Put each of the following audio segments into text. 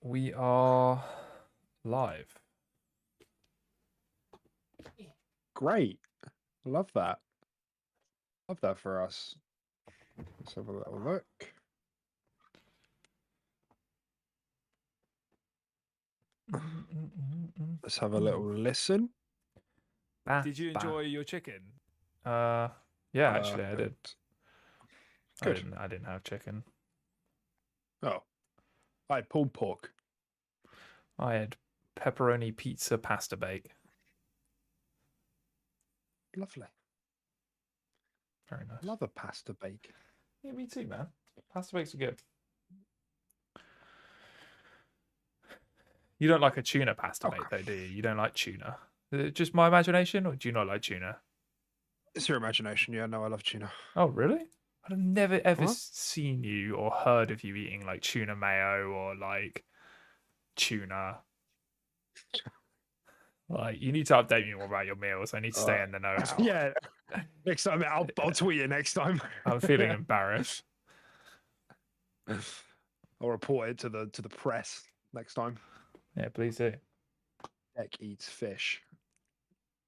We are live. Great. Love that. Love that for us. Let's have a little look. Let's have a little listen. Did you enjoy your chicken? Yeah, actually, I did. Good. I didn't have chicken. Oh, I had pulled pork. I had pepperoni pizza pasta bake. Lovely. Very nice. Love a pasta bake. Yeah, me too, man. Pasta bakes are good. You don't like a tuna pasta bake, though, do you? You don't like tuna. Is it just my imagination, or do you not like tuna? It's your imagination. Yeah, no, I love tuna. Oh, really? I've never ever What? seen you or heard of you eating like tuna mayo or like tuna. Like, you need to update me more about your meals. I need to stay in the know. Now. Yeah. Next time, I'll tweet you next time. I'm feeling embarrassed. I'll report it to the press next time. Yeah, please do. Heck eats fish.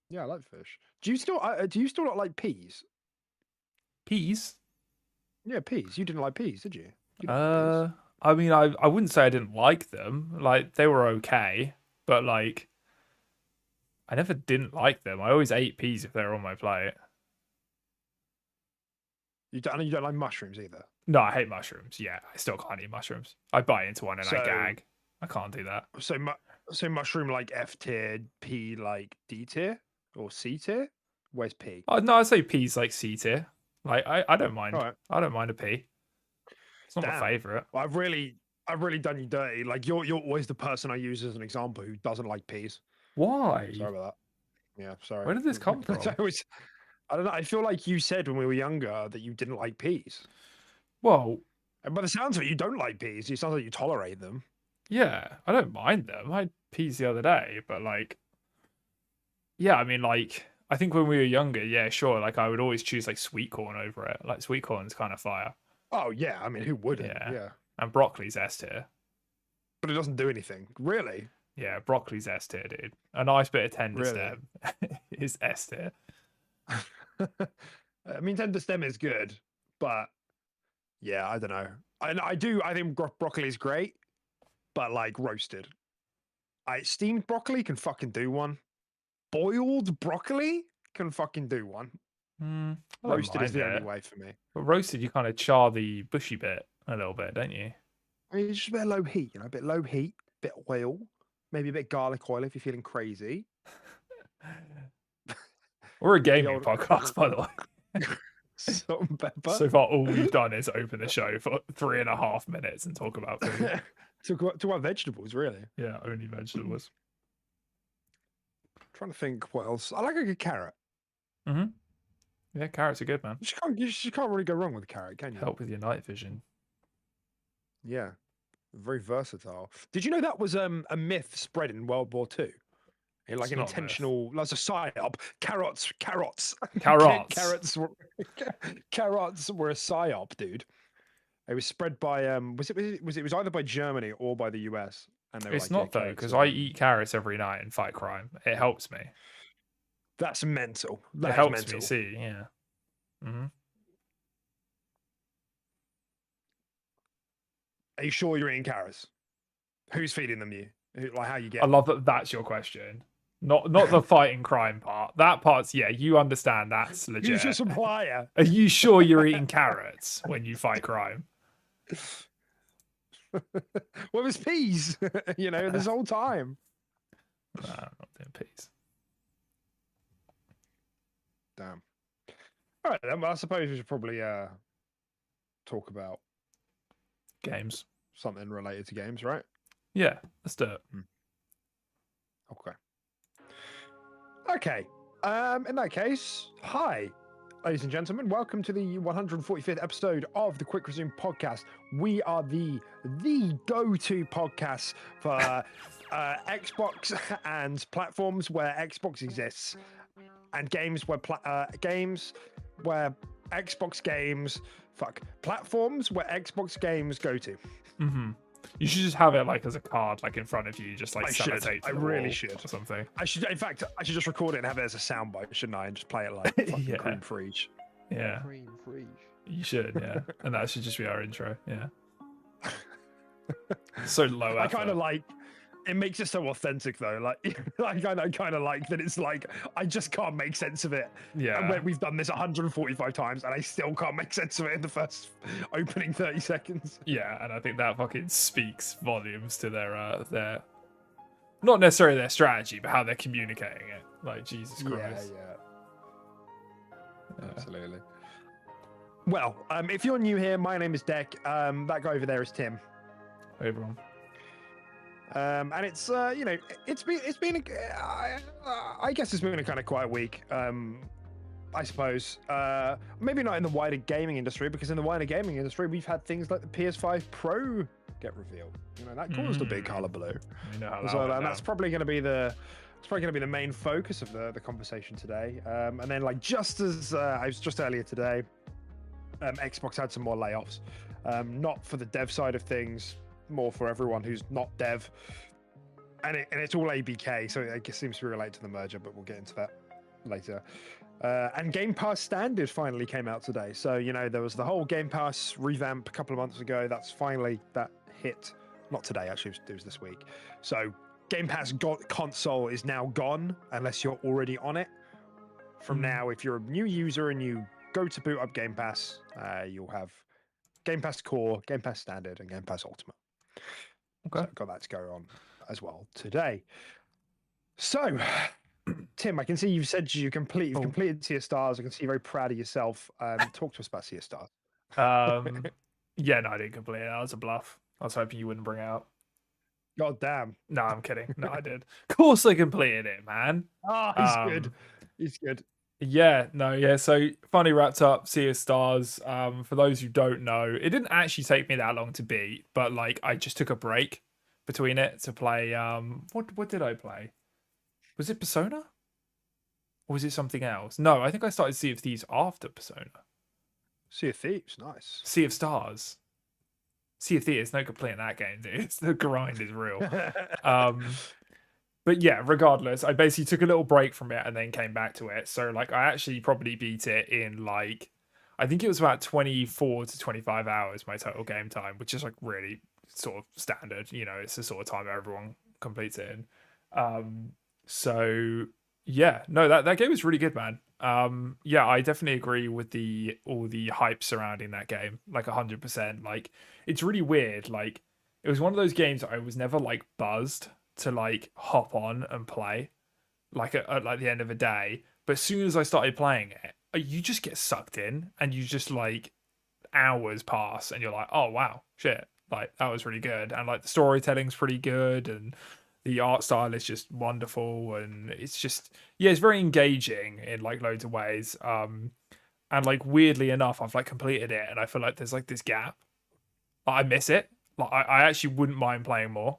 Yeah, I like fish. Do you still not like peas? Peas? Yeah, peas. You didn't like peas, did you? You don't like peas. I mean, I wouldn't say I didn't like them. Like, they were okay, but like, I never didn't like them. I always ate peas if they were on my plate. You don't like mushrooms either. No, I hate mushrooms. Yeah, I still can't eat mushrooms. I bite into one and I So- gag. I can't do that. So mushroom like F tier, pea like D tier, or C tier. Where's P? Oh, no, I'd say peas like C tier. Like, I don't mind. All right. I don't mind a pea. It's not Damn. my favorite. Well, I've really done you dirty. Like you're always the person I use as an example who doesn't like peas. Why? Sorry about that. Yeah, sorry. Where did this come from? I don't know. I feel like you said when we were younger that you didn't like peas. Well, And by the sounds of it, you don't like peas. It sounds like you tolerate them. yeah, I don't mind them. I had peas the other day, but like, yeah, I mean, like, I think when we were younger, yeah, sure, like I would always choose like sweet corn over it. Like, sweet corn's kind of fire. Oh yeah, I mean, who wouldn't? Yeah. Yeah. And broccoli's S tier. But it doesn't do anything, really. Yeah, broccoli's S tier, dude. A nice bit of tender Really? stem is S tier. I mean, tender stem is good, but yeah, I don't know. I think broccoli is great, but like roasted. Steamed broccoli can fucking do one. Boiled broccoli can fucking do one. I don't Roasted is mind the only it. way for me. But roasted, you kind of char the bushy bit a little bit, don't you? I mean, it's just a bit of low heat, a bit low heat, bit oil, maybe a bit garlic oil if you're feeling crazy. We're a gaming old- podcast, by the way. Salt and pepper. So far, all we've done is open the show for 3.5 minutes and talk about food. Talk about vegetables, really. Yeah, only vegetables. Trying to think what else. I like a good carrot. Yeah, carrots are good, man. You just can't really go wrong with a carrot, can you? Help with your night vision. Yeah, very versatile. Did you know that was a myth spread in World War II? Like It's an not a myth. intentional, that's a psyop. Carrots. Carrots. Carrots were a psyop, dude. It was spread by was it either by Germany or by the US? And they were It's like, not yeah, though, carrots because are- I eat carrots every night and fight crime. It helps me. That's mental. It That is helps mental. me see. Yeah. Are you sure you're eating carrots? Who's feeding them you? Like how you get? I love that. That's your question. Not the fighting crime part. That part's yeah. You understand that's legit. Who's your supplier? Are you sure you're eating carrots when you fight crime? Well, it's peas. This whole time. Nah, I'm not doing peas. Damn. All right, then. Well, I suppose we should probably talk about Games. something related to games, right? Yeah, let's do it. Okay. Okay. In that case, hi, ladies and gentlemen. Welcome to the 145th episode of the Quick Resume podcast. We are the go-to podcast for Xbox and platforms where Xbox exists, and games where platforms where Xbox games go to. You should just have it like as a card, like in front of you, just like I should. sellotape. I really should. Or something. I should. In fact, I should just record it and have it as a soundbite, shouldn't I? And just play it like fucking cream frige. Yeah. Cream frige. You should, yeah. And that should just be our intro, yeah. So low effort. I kind of like. It makes it so authentic though. Like, I kind of like that. It's like I just can't make sense of it. Yeah. And we've done this 145 times, and I still can't make sense of it in the first opening 30 seconds. Yeah, and I think that fucking speaks volumes to their not necessarily their strategy, but how they're communicating it. Like Jesus Christ. Yeah. Absolutely. Well, if you're new here, my name is Deck. That guy over there is Tim. Hey, everyone. And it's it's been I guess it's been a kind of quiet week. I suppose maybe not in the wider gaming industry, because in the wider gaming industry we've had things like the PS5 Pro get revealed. You know, that caused a big hullabaloo. That's probably going to be the main focus of the conversation today. And then like just as I was just earlier today, Xbox had some more layoffs, not for the dev side of things, more for everyone who's not dev, and it's all ABK, so I guess it seems to relate to the merger, but we'll get into that later. And Game Pass Standard finally came out today, so you know there was the whole Game Pass revamp a couple of months ago. That hit, not today actually, it was this week. So Game Pass Console is now gone unless you're already on it. From now, if you're a new user and you go to boot up Game Pass, you'll have Game Pass Core, Game Pass Standard, and Game Pass Ultimate. Okay. So got that to go on as well today. So, Tim, I can see you've said you've completed Sea of Stars. I can see you're very proud of yourself. Talk to us about Sea of Stars. Yeah, no, I didn't complete it. That was a bluff. I was hoping you wouldn't bring it out. God damn. No, I'm kidding. No, I did. Of course I completed it, man. Oh, he's good. He's good. Yeah, no, yeah. So finally wrapped up Sea of Stars. For those who don't know, it didn't actually take me that long to beat, but like I just took a break between it to play. What did I play? Was it Persona? Or was it something else? No, I think I started Sea of Thieves after Persona. Sea of Thieves, nice. Sea of Stars. Sea of Thieves, no completing that game, dude. The grind is real. But yeah, regardless, I basically took a little break from it and then came back to it. So like I actually probably beat it in like, I think it was about 24 to 25 hours, my total game time, which is like really sort of standard. You know, it's the sort of time everyone completes it in. So yeah, no, that game was really good, man. Yeah, I definitely agree with all the hype surrounding that game, like 100%. Like it's really weird. Like it was one of those games that I was never like buzzed to like hop on and play like at like the end of a day, but as soon as I started playing it, you just get sucked in and you just like hours pass and you're like, oh wow, shit, like that was really good. And like the storytelling's pretty good and the art style is just wonderful, and it's just, yeah, it's very engaging in like loads of ways. And like weirdly enough, I've like completed it and I feel like there's like this gap. I miss it. Like I actually wouldn't mind playing more.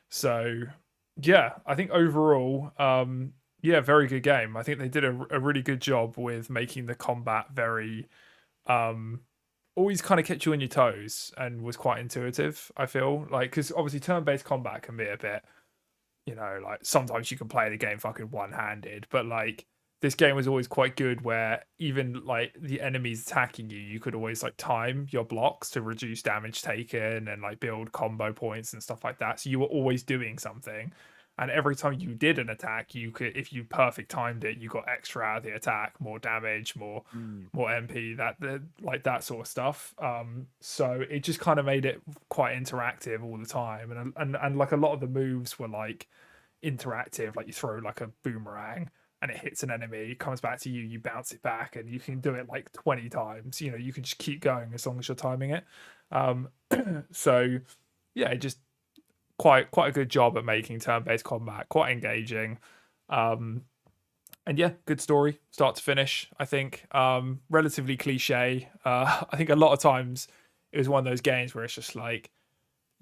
So yeah, I think overall, yeah, very good game. I think they did a really good job with making the combat very, always kind of kept you on your toes and was quite intuitive, I feel like, because obviously turn-based combat can be a bit, you know, like sometimes you can play the game fucking one-handed, but like this game was always quite good where even like the enemies attacking you, you could always like time your blocks to reduce damage taken and like build combo points and stuff like that. So you were always doing something. And every time you did an attack, you could, if you perfect timed it, you got extra out of the attack, more damage, more MP, like that sort of stuff. So it just kind of made it quite interactive all the time. And like a lot of the moves were like interactive, like you throw like a boomerang and it hits an enemy, it comes back to you, you bounce it back, and you can do it like 20 times. You know, you can just keep going as long as you're timing it. So yeah, it just quite a good job at making turn-based combat quite engaging. And yeah, good story, start to finish, I think. Relatively cliche. I think a lot of times it was one of those games where it's just like,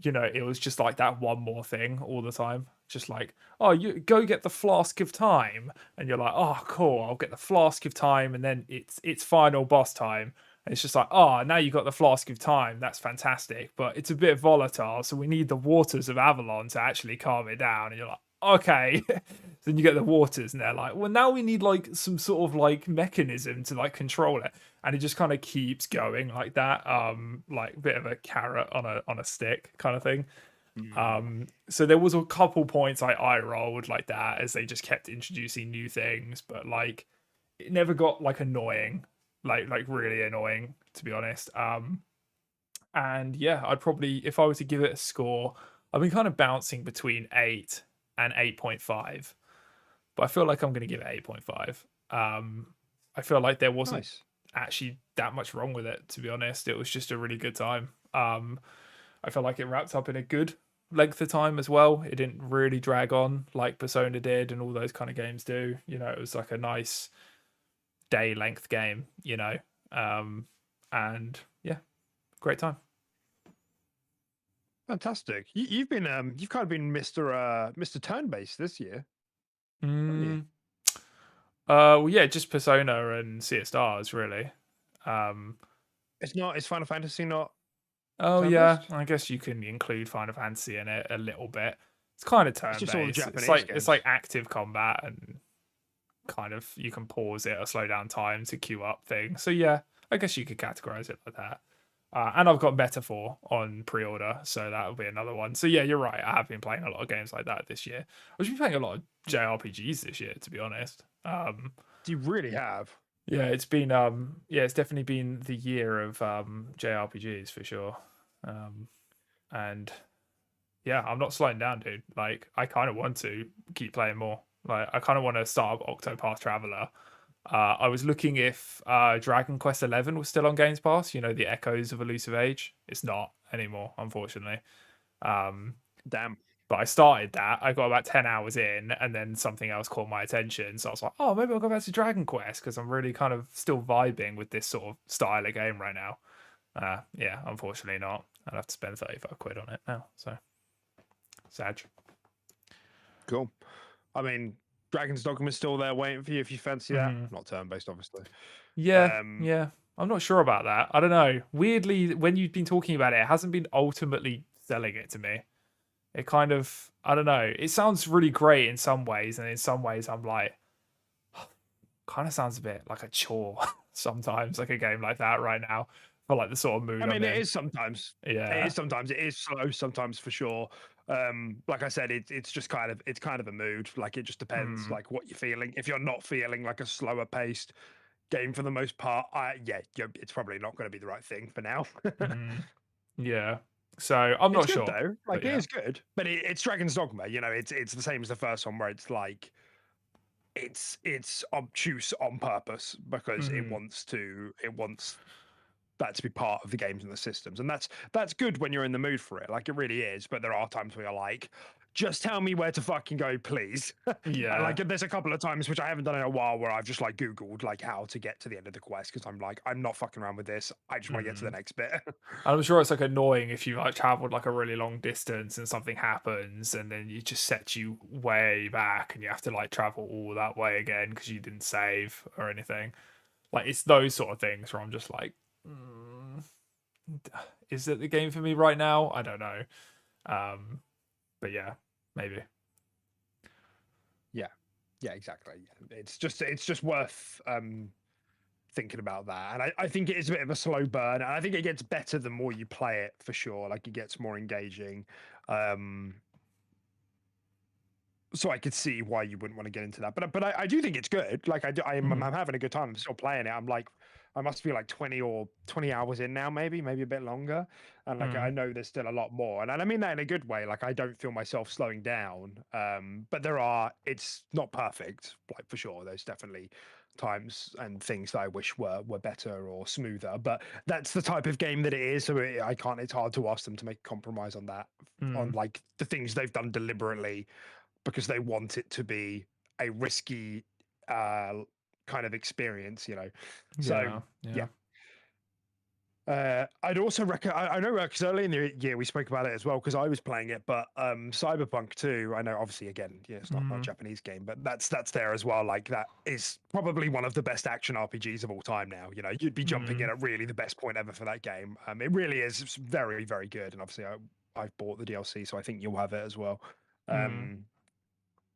you know, it was just like that one more thing all the time. Just like, oh, you go get the flask of time, and you're like, oh, cool, I'll get the flask of time, and then it's final boss time, And it's just like, oh, now you got the flask of time. That's fantastic, but it's a bit volatile, so we need the waters of Avalon to actually calm it down. And you're like, okay. Then you get the waters, and they're like, well, now we need like some sort of like mechanism to like control it, and it just kind of keeps going like that. Like a bit of a carrot on a stick kind of thing. So there was a couple points I eye rolled like that as they just kept introducing new things, but like it never got like annoying, like really annoying to be honest. And yeah, I'd probably, if I were to give it a score, I've been kind of bouncing between 8 and 8.5, but I feel like I'm going to give it 8.5. I feel like there wasn't Nice. actually that much wrong with it, to be honest. It was just a really good time. I felt like it wrapped up in a good length of time as well. It didn't really drag on like Persona did and all those kind of games do. You know, it was like a nice day length game, you know. And yeah, great time. Fantastic. You've been you've kind of been Mr. Turn-based this year. Well, yeah, just Persona and Sea of Stars, really. It's Final Fantasy not Oh yeah, turn-based? I guess you can include Final Fantasy in it a little bit. It's kind of It's just all the turn-based. It's Japanese like games. it's like active combat and kind of you can pause it or slow down time to queue up things. So yeah, I guess you could categorize it like that. And I've got Metaphor on pre-order, so that'll be another one. So yeah, you're right. I have been playing a lot of games like that this year. I've been playing a lot of JRPGs this year, to be honest. Do you really have? Yeah, it's been it's definitely been the year of JRPGs for sure. And yeah, I'm not slowing down, dude. Like I kind of want to keep playing more. Like I kind of want to start up Octopath Traveler. I was looking if Dragon Quest 11 was still on Games Pass. You know, the Echoes of Elusive Age. It's not anymore, unfortunately. Damn. But I started that. I got about 10 hours in, and then something else caught my attention. So I was like, oh, maybe I'll go back to Dragon Quest because I'm really kind of still vibing with this sort of style of game right now. Yeah, unfortunately not. I'd have to spend 35 quid on it now. So sad. Cool. I mean, Dragon's Dogma is still there waiting for you if you fancy that. Not turn-based, obviously. Yeah, yeah. I'm not sure about that. I don't know. Weirdly, when you've been talking about it, it hasn't been ultimately selling it to me. It kind of, I don't know. It sounds really great in some ways, and in some ways, I'm like, kind of sounds a bit like a chore sometimes, like a game like that right now, for like the sort of mood. I mean, I'm it in. is sometimes. Yeah. It is sometimes. It is slow sometimes for sure. Like I said, it's just kind of a mood. Like it just depends, like what you're feeling. If you're not feeling like a slower paced game for the most part, it's probably not going to be the right thing for now. Yeah. So I'm It's not good sure. though. Like But it yeah. is good, but it's Dragon's Dogma. You know, it's the same as the first one where it's like it's obtuse on purpose because it wants that to be part of the games and the systems, and that's good when you're in the mood for it. Like it really is. But there are times where you're like, just tell me where to fucking go, please. And Yeah. like there's a couple of times which I haven't done in a while where I've just like Googled like how to get to the end of the quest because I'm like, I'm not fucking around with this. I just want to get to the next bit. I'm sure it's like annoying if you like traveled like a really long distance and something happens and then it just sets you way back and you have to like travel all that way again because you didn't save or anything. Like it's those sort of things where I'm just like, is it the game for me right now? I don't know. But yeah, maybe. Yeah, exactly. It's just worth thinking about that. And I think it is a bit of a slow burn. And I think it gets better the more you play it for sure. Like it gets more engaging. So I could see why you wouldn't want to get into that. But I do think it's good. Like I'm having a good time. I'm still playing it. I'm like I must be like 20 hours in now, maybe a bit longer. And like I know there's still a lot more. And I mean that in a good way. Like I don't feel myself slowing down. But it's not perfect, like for sure. There's definitely times and things that I wish were better or smoother. But that's the type of game that it is. So I can't. It's hard to ask them to make a compromise on that, on like the things they've done deliberately because they want it to be a risky kind of experience, you know. So Yeah. I'd also recommend. I know because early in the year we spoke about it as well because I was playing it, but Cyberpunk 2. I know, obviously, again, yeah, it's not a Japanese game, but that's there as well. Like that is probably one of the best action RPGs of all time now. You know, you'd be jumping in at really the best point ever for that game. It really is. It's very, very good, and obviously, I've bought the DLC, so I think you'll have it as well.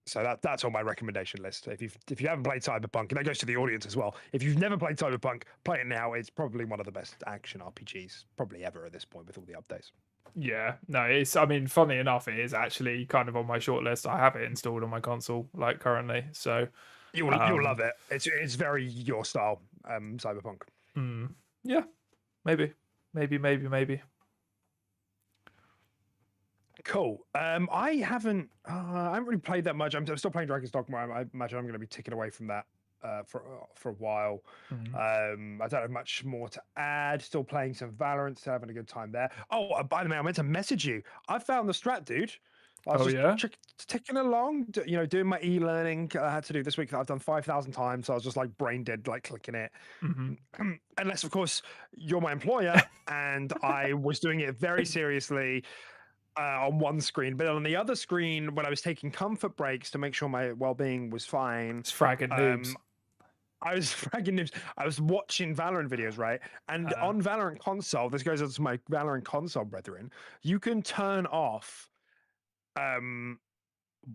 So that's on my recommendation list. If you haven't played Cyberpunk, and that goes to the audience as well. If you've never played Cyberpunk, play it now. It's probably one of the best action RPGs probably ever at this point with all the updates. Yeah, no, it's. I mean, funny enough, it is actually kind of on my short list. I have it installed on my console, like currently. So You'll love it. It's very your style, Cyberpunk. Yeah, maybe. Cool. I haven't really played that much. I'm still playing Dragon's Dogma. I imagine I'm going to be ticking away from that for a while. I don't have much more to add. Still playing some Valorant, still having a good time there. Oh, by the way, I meant to message you. I found the strat, dude. I was ticking along, doing my e-learning I had to do this week that I've done 5,000 times. So I was just like brain dead, like clicking it. Unless, of course, you're my employer, and I was doing it very seriously. On one screen, but on the other screen, when I was taking comfort breaks to make sure my well-being was fine, it's fragging noobs. I was fragging noobs. I was watching Valorant videos, right? And on Valorant Console, this goes out to my Valorant Console brethren, you can turn off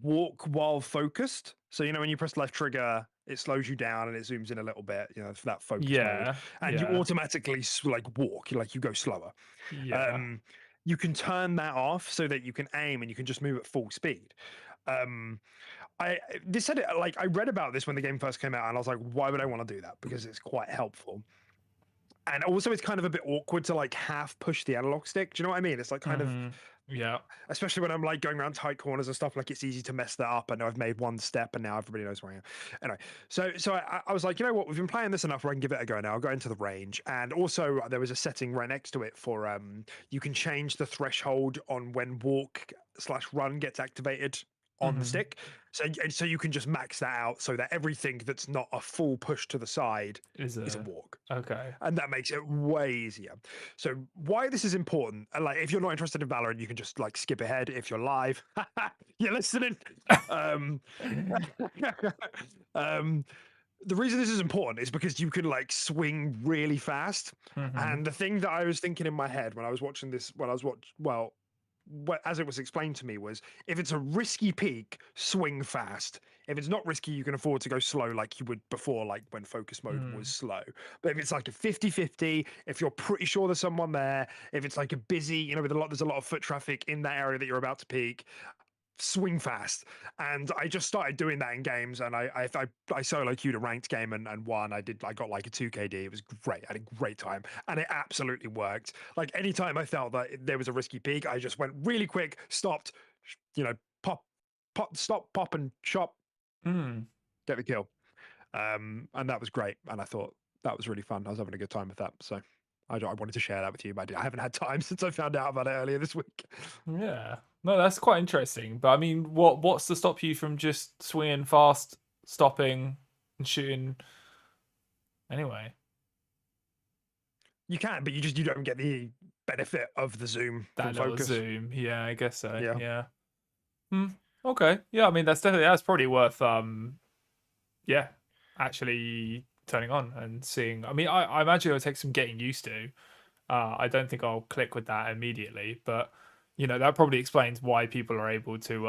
walk while focused. So when you press left trigger, it slows you down and it zooms in a little bit, for that focus mode. And you automatically walk, you go slower. You can turn that off so that you can aim and you can just move at full speed. I read about this when the game first came out, and I was like, why would I want to do that? Because it's quite helpful. And also, it's kind of a bit awkward to like half push the analog stick. Do you know what I mean? It's like kind of, especially when I'm like going around tight corners and stuff. Like it's easy to mess that up. I know I've made one step, and now everybody knows where I am. Anyway, so I was like, you know what? We've been playing this enough where I can give it a go now. I'll go into the range, and also there was a setting right next to it for you can change the threshold on when walk/run gets activated on the stick. So you can just max that out so that everything that's not a full push to the side is a walk. Okay. And that makes it way easier. So why this is important, and like if you're not interested in Valorant, you can just like skip ahead. If you're live, you're listening. The reason this is important is because you can like swing really fast. And the thing that I was thinking in my head when I was watching this, as it was explained to me, was if it's a risky peak, swing fast. If it's not risky, you can afford to go slow like you would before, like when focus mode was slow. But if it's like a 50-50, if you're pretty sure there's someone there, if it's like a busy, there's a lot of foot traffic in that area that you're about to peak, swing fast. And I just started doing that in games, and I solo queued a ranked game and won. I got like a 2KD. It was great. I had a great time, and it absolutely worked. Like anytime I felt that there was a risky peak, I just went really quick, stopped, stop, pop, and chop, get the kill. And that was great, and I thought that was really fun. I was having a good time with that, so I wanted to share that with you, but I haven't had time since I found out about it earlier this week. Yeah. No, that's quite interesting. But I mean, what's to stop you from just swinging fast, stopping, and shooting? Anyway, you can, but you don't get the benefit of the zoom. That from little focus. zoom. Yeah, I guess so. Yeah. Okay. Yeah, I mean that's probably worth actually turning on and seeing. I mean, I imagine it'll take some getting used to. I don't think I'll click with that immediately, but that probably explains why people are able to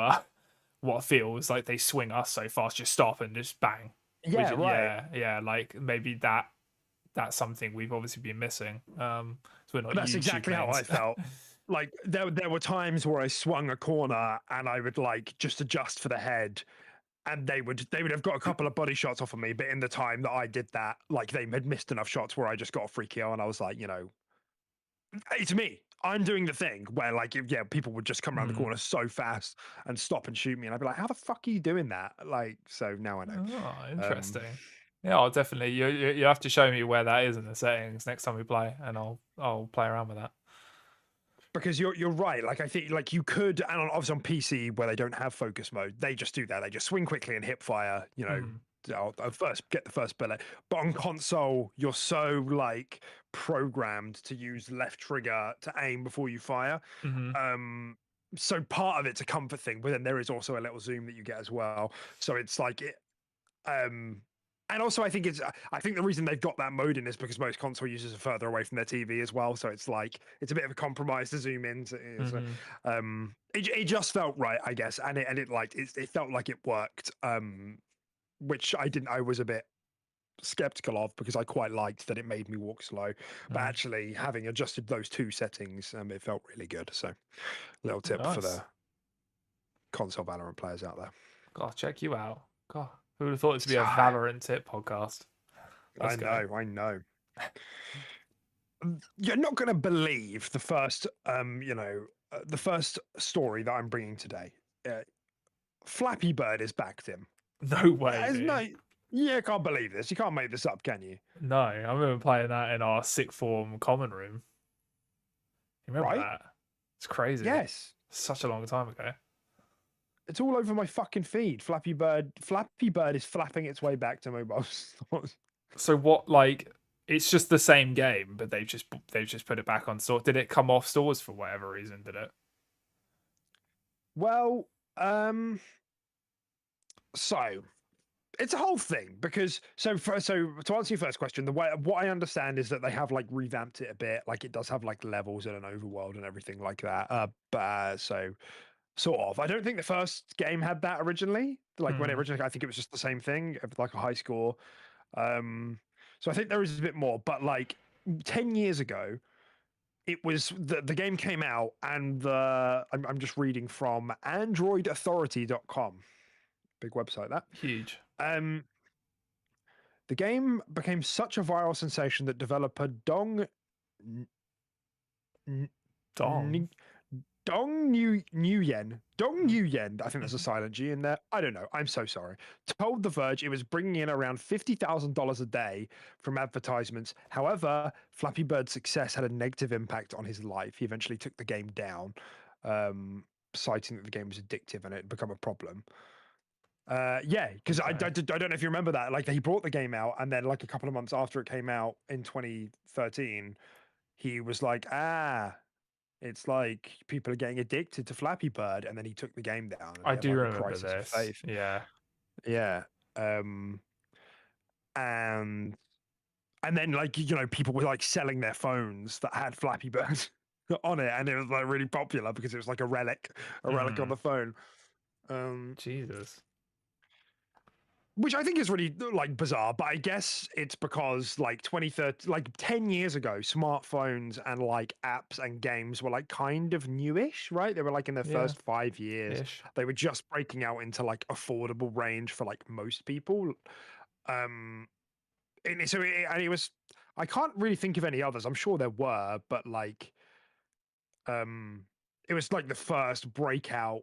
what feels like they swing us so fast, just stop and just bang. Yeah, right. Yeah, like maybe that's something we've obviously been missing. So we're not. That's exactly how I felt. Like there were times where I swung a corner and I would like just adjust for the head, and they would have got a couple of body shots off of me, but in the time that I did that, like they had missed enough shots where I just got a free kill, and I was like, it's me. I'm doing the thing where, like, people would just come around the corner so fast and stop and shoot me, and I'd be like, "How the fuck are you doing that?" Like, so now I know. Oh, interesting. Yeah, I'll definitely. You have to show me where that is in the settings next time we play, and I'll play around with that. Because you're right. Like I think like you could, and obviously on PC where they don't have focus mode, they just do that. They just swing quickly and hip fire. I'll first get the first bullet. But on console, you're so like programmed to use left trigger to aim before you fire. Mm-hmm. So part of it's a comfort thing, but then there is also a little zoom that you get as well. So it's like it. And also, I think the reason they've got that mode in is because most console users are further away from their TV as well. So it's like it's a bit of a compromise to zoom in. It just felt right, I guess, and it felt like it worked. Which I was a bit skeptical of because I quite liked that it made me walk slow. But actually, having adjusted those two settings, it felt really good. So, little tip for the console Valorant players out there. God, check you out. God, who would have thought it to be a Valorant tip podcast? I know. You're not going to believe the first, the first story that I'm bringing today. Flappy Bird is back, Tim. No way. I can't believe this. You can't make this up, can you? No, I remember playing that in our sixth form common room. You remember that? It's crazy. Yes. Such a long time ago. It's all over my fucking feed. Flappy Bird is flapping its way back to mobile stores. So what? Like, it's just the same game, but they've just put it back on store. Did it come off stores for whatever reason? Did it? Well, so it's a whole thing because so to answer your first question, what I understand is that they have like revamped it a bit, like it does have like levels and an overworld and everything like that. So sort of. I don't think the first game had that originally. Like when it originally, I think it was just the same thing, like a high score. So I think there is a bit more, but like 10 years ago, it was the game came out and I'm just reading from androidauthority.com. Big website that. Huge. The game became such a viral sensation that developer Dong Nguyen, I think there's a silent G in there. I don't know. I'm so sorry. Told The Verge it was bringing in around $50,000 a day from advertisements. However, Flappy Bird's success had a negative impact on his life. He eventually took the game down, citing that the game was addictive and it had become a problem. Because I don't know if you remember that. Like he brought the game out, and then like a couple of months after it came out in 2013, he was like, it's like people are getting addicted to Flappy Bird, and then he took the game down. I do remember this. Yeah. And then like people were like selling their phones that had Flappy Bird on it, and it was like really popular because it was like a relic on the phone. Jesus. Which I think is really like bizarre, but I guess it's because like 10 years ago, smartphones and like apps and games were like kind of newish, right? They were like in their first 5 years. They were just breaking out into like affordable range for like most people. And it was, I can't really think of any others. I'm sure there were, but like, it was like the first breakout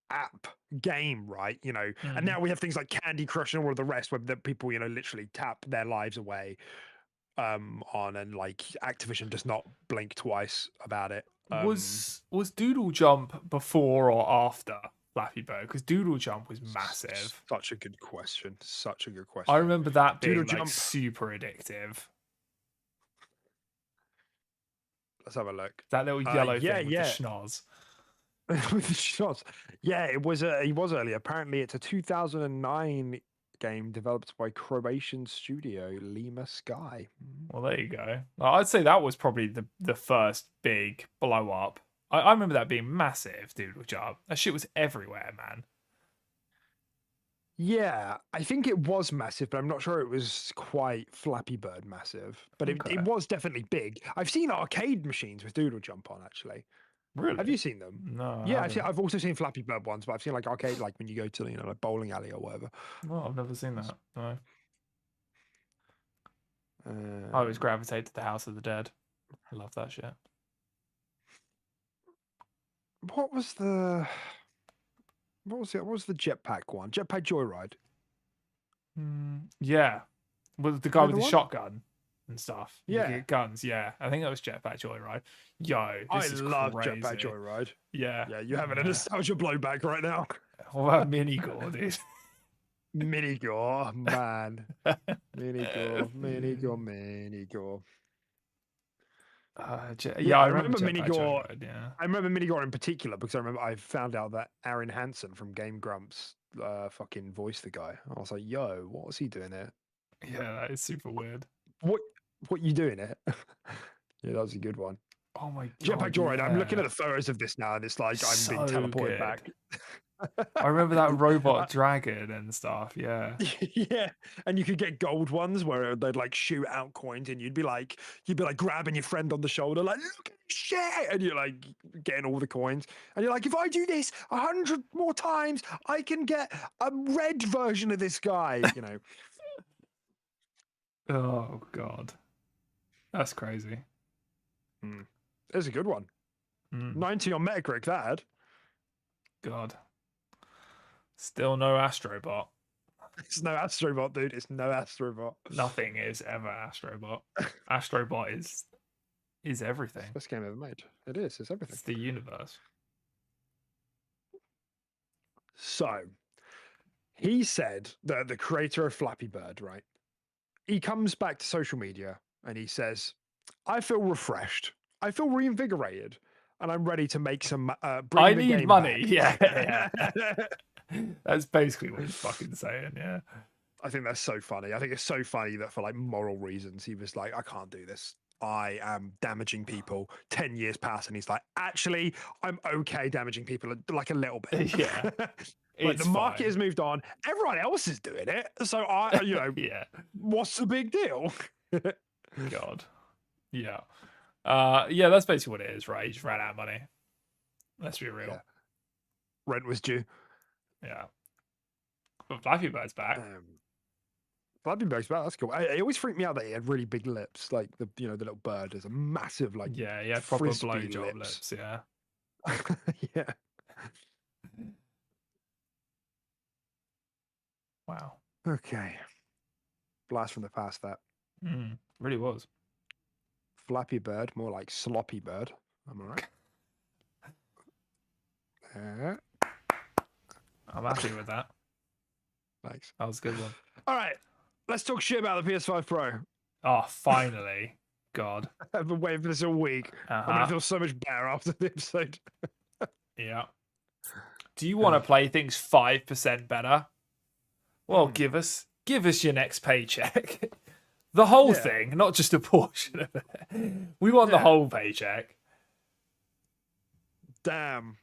app game, right? And now we have things like Candy Crush and all of the rest where the people literally tap their lives away on, and like Activision does not blink twice about it. Was Doodle Jump before or after Flappy Bird? Because Doodle Jump was massive. Such a good question. I remember that being Doodle Jump, super addictive. Let's have a look. That little yellow thing with the schnoz. With the shots. Yeah, he was earlier. Apparently, it's a 2009 game developed by Croatian studio Lima Sky. Well, there you go. I'd say that was probably the first big blow up. I remember that being massive, Doodle Jump. That shit was everywhere, man. Yeah, I think it was massive, but I'm not sure it was quite Flappy Bird massive. But it was definitely big. I've seen arcade machines with Doodle Jump on, actually. Really? Have you seen them? No. Yeah, I've also seen Flappy Bird ones, but I've seen like arcade, like when you go to like bowling alley or whatever. No, I've never seen that. No. I always gravitate to the House of the Dead. I love that shit. What was the jetpack one? Jetpack Joyride. Yeah, with the guy with the shotgun and stuff. Yeah, you get guns. Yeah, I think that was Jetpack Joyride. Yo, I love Jetpack Joyride. Yeah, you're having a nostalgia blowback right now. What about Mini Gore, dude? Mini gore, man. Mini gore. Yeah, I I remember remember Mini Jetpack Joyride. gore. Yeah. I remember Mini gore in particular because I remember I found out that Aaron Hansen from Game Grumps fucking voiced the guy. I was like, yo, what was he doing there? Yeah, that is super weird. What you doing here? Yeah, that was a good one. Oh my Jetpack god. Joyride. I'm looking at Yeah. the photos of this now, and it's like I'm being So teleported good. back. I remember that robot dragon and stuff. Yeah. Yeah, and you could get gold ones where they'd like shoot out coins, and you'd be like grabbing your friend on the shoulder, like look at this shit, and you're like getting all the coins, and you're like, if I do this 100 more times, I can get a red version of this guy. You know. Oh god, that's crazy. There's a good one. 90 on Metacritic. That had. God. Still no Astrobot. It's no Astrobot, dude. It's no Astrobot. Nothing is ever Astrobot. Astrobot is everything. Best game ever made. It is. It's everything. It's the universe. So, he said that the creator of Flappy Bird, right? He comes back to social media and he says, "I feel refreshed. I feel reinvigorated, and I'm ready to make some. I need money." Back. Yeah. That's basically what he's fucking saying. Yeah. I think that's so funny. I think it's so funny that for like moral reasons, he was like, "I can't do this. I am damaging people." 10 years pass, and he's like, "Actually, I'm okay damaging people like a little bit." Yeah. Like the market has moved on. Everyone else is doing it. So yeah. What's the big deal? God. Yeah. Yeah, that's basically what it is, right? He just ran out of money. Let's be real. Yeah. Rent was due. Yeah. But Flappy Bird's back. Flappy Bird's back. That's cool. It always freaked me out that he had really big lips. Like the little bird has a massive yeah, proper blowjob lips. Yeah. Yeah. Wow. Okay. Blast from the past. That really was. Flappy Bird, more like Sloppy Bird. Am I right? I'm happy with that. Thanks. That was a good one. All right. Let's talk shit about the PS5 Pro. Oh, finally. God. I've been waiting for this all week. I'm going to feel so much better after the episode. Yeah. Do you want to play things 5% better? Well, give us your next paycheck. The whole thing, not just a portion of it. We want the whole paycheck. Damn.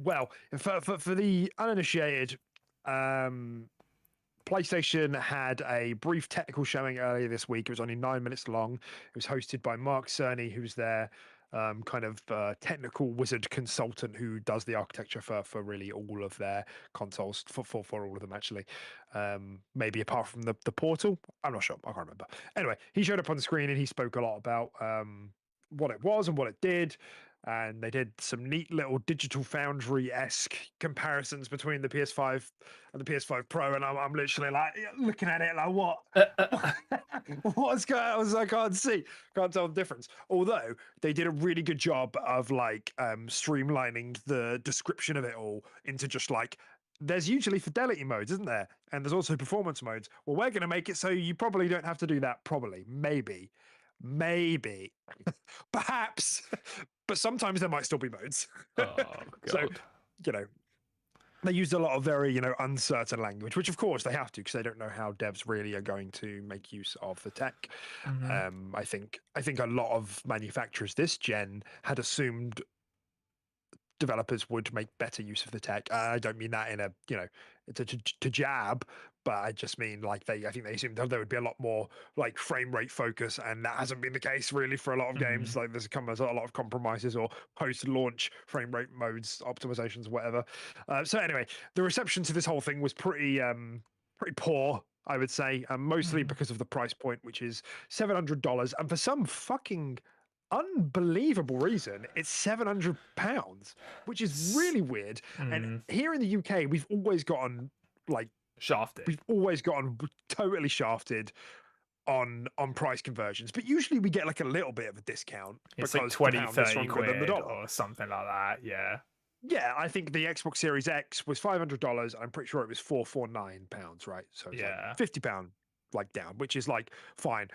Well, for the uninitiated, PlayStation had a brief technical showing earlier this week. It was only 9 minutes long. It was hosted by Mark Cerny, who's their technical wizard consultant who does the architecture for really all of their consoles, for all of them actually. Maybe apart from the Portal. I'm not sure. I can't remember. Anyway, he showed up on the screen and he spoke a lot about what it was and what it did. And they did some neat little Digital Foundry-esque comparisons between the PS5 and the PS5 Pro, and I'm literally like looking at it like, what? What's going on? I can't tell the difference. Although they did a really good job of streamlining the description of it all into just like, there's usually fidelity modes, isn't there? And there's also performance modes. Well, we're going to make it so you probably don't have to do that. Probably, maybe, perhaps. But sometimes there might still be modes. Oh, God. So, they used a lot of very, uncertain language, which of course they have to because they don't know how devs really are going to make use of the tech. I think a lot of manufacturers this gen had assumed developers would make better use of the tech. I don't mean that in a, to jab, but I just mean I think they assumed there would be a lot more frame rate focus, and that hasn't been the case really for a lot of games. There's come a lot of compromises or post-launch frame rate modes, optimizations, whatever. So anyway, the reception to this whole thing was pretty poor, I would say, mostly because of the price point, which is $700, and for some fucking unbelievable reason, it's £700, which is really weird. And here in the UK, we've always gotten shafted. We've always gotten totally shafted on price conversions, but usually we get a little bit of a discount. It's like 20, 30 quid or something like that. Yeah. Yeah, I think the Xbox Series X was $500. I'm pretty sure it was £449, right? So it's like Yeah. £50 like down, which is like fine.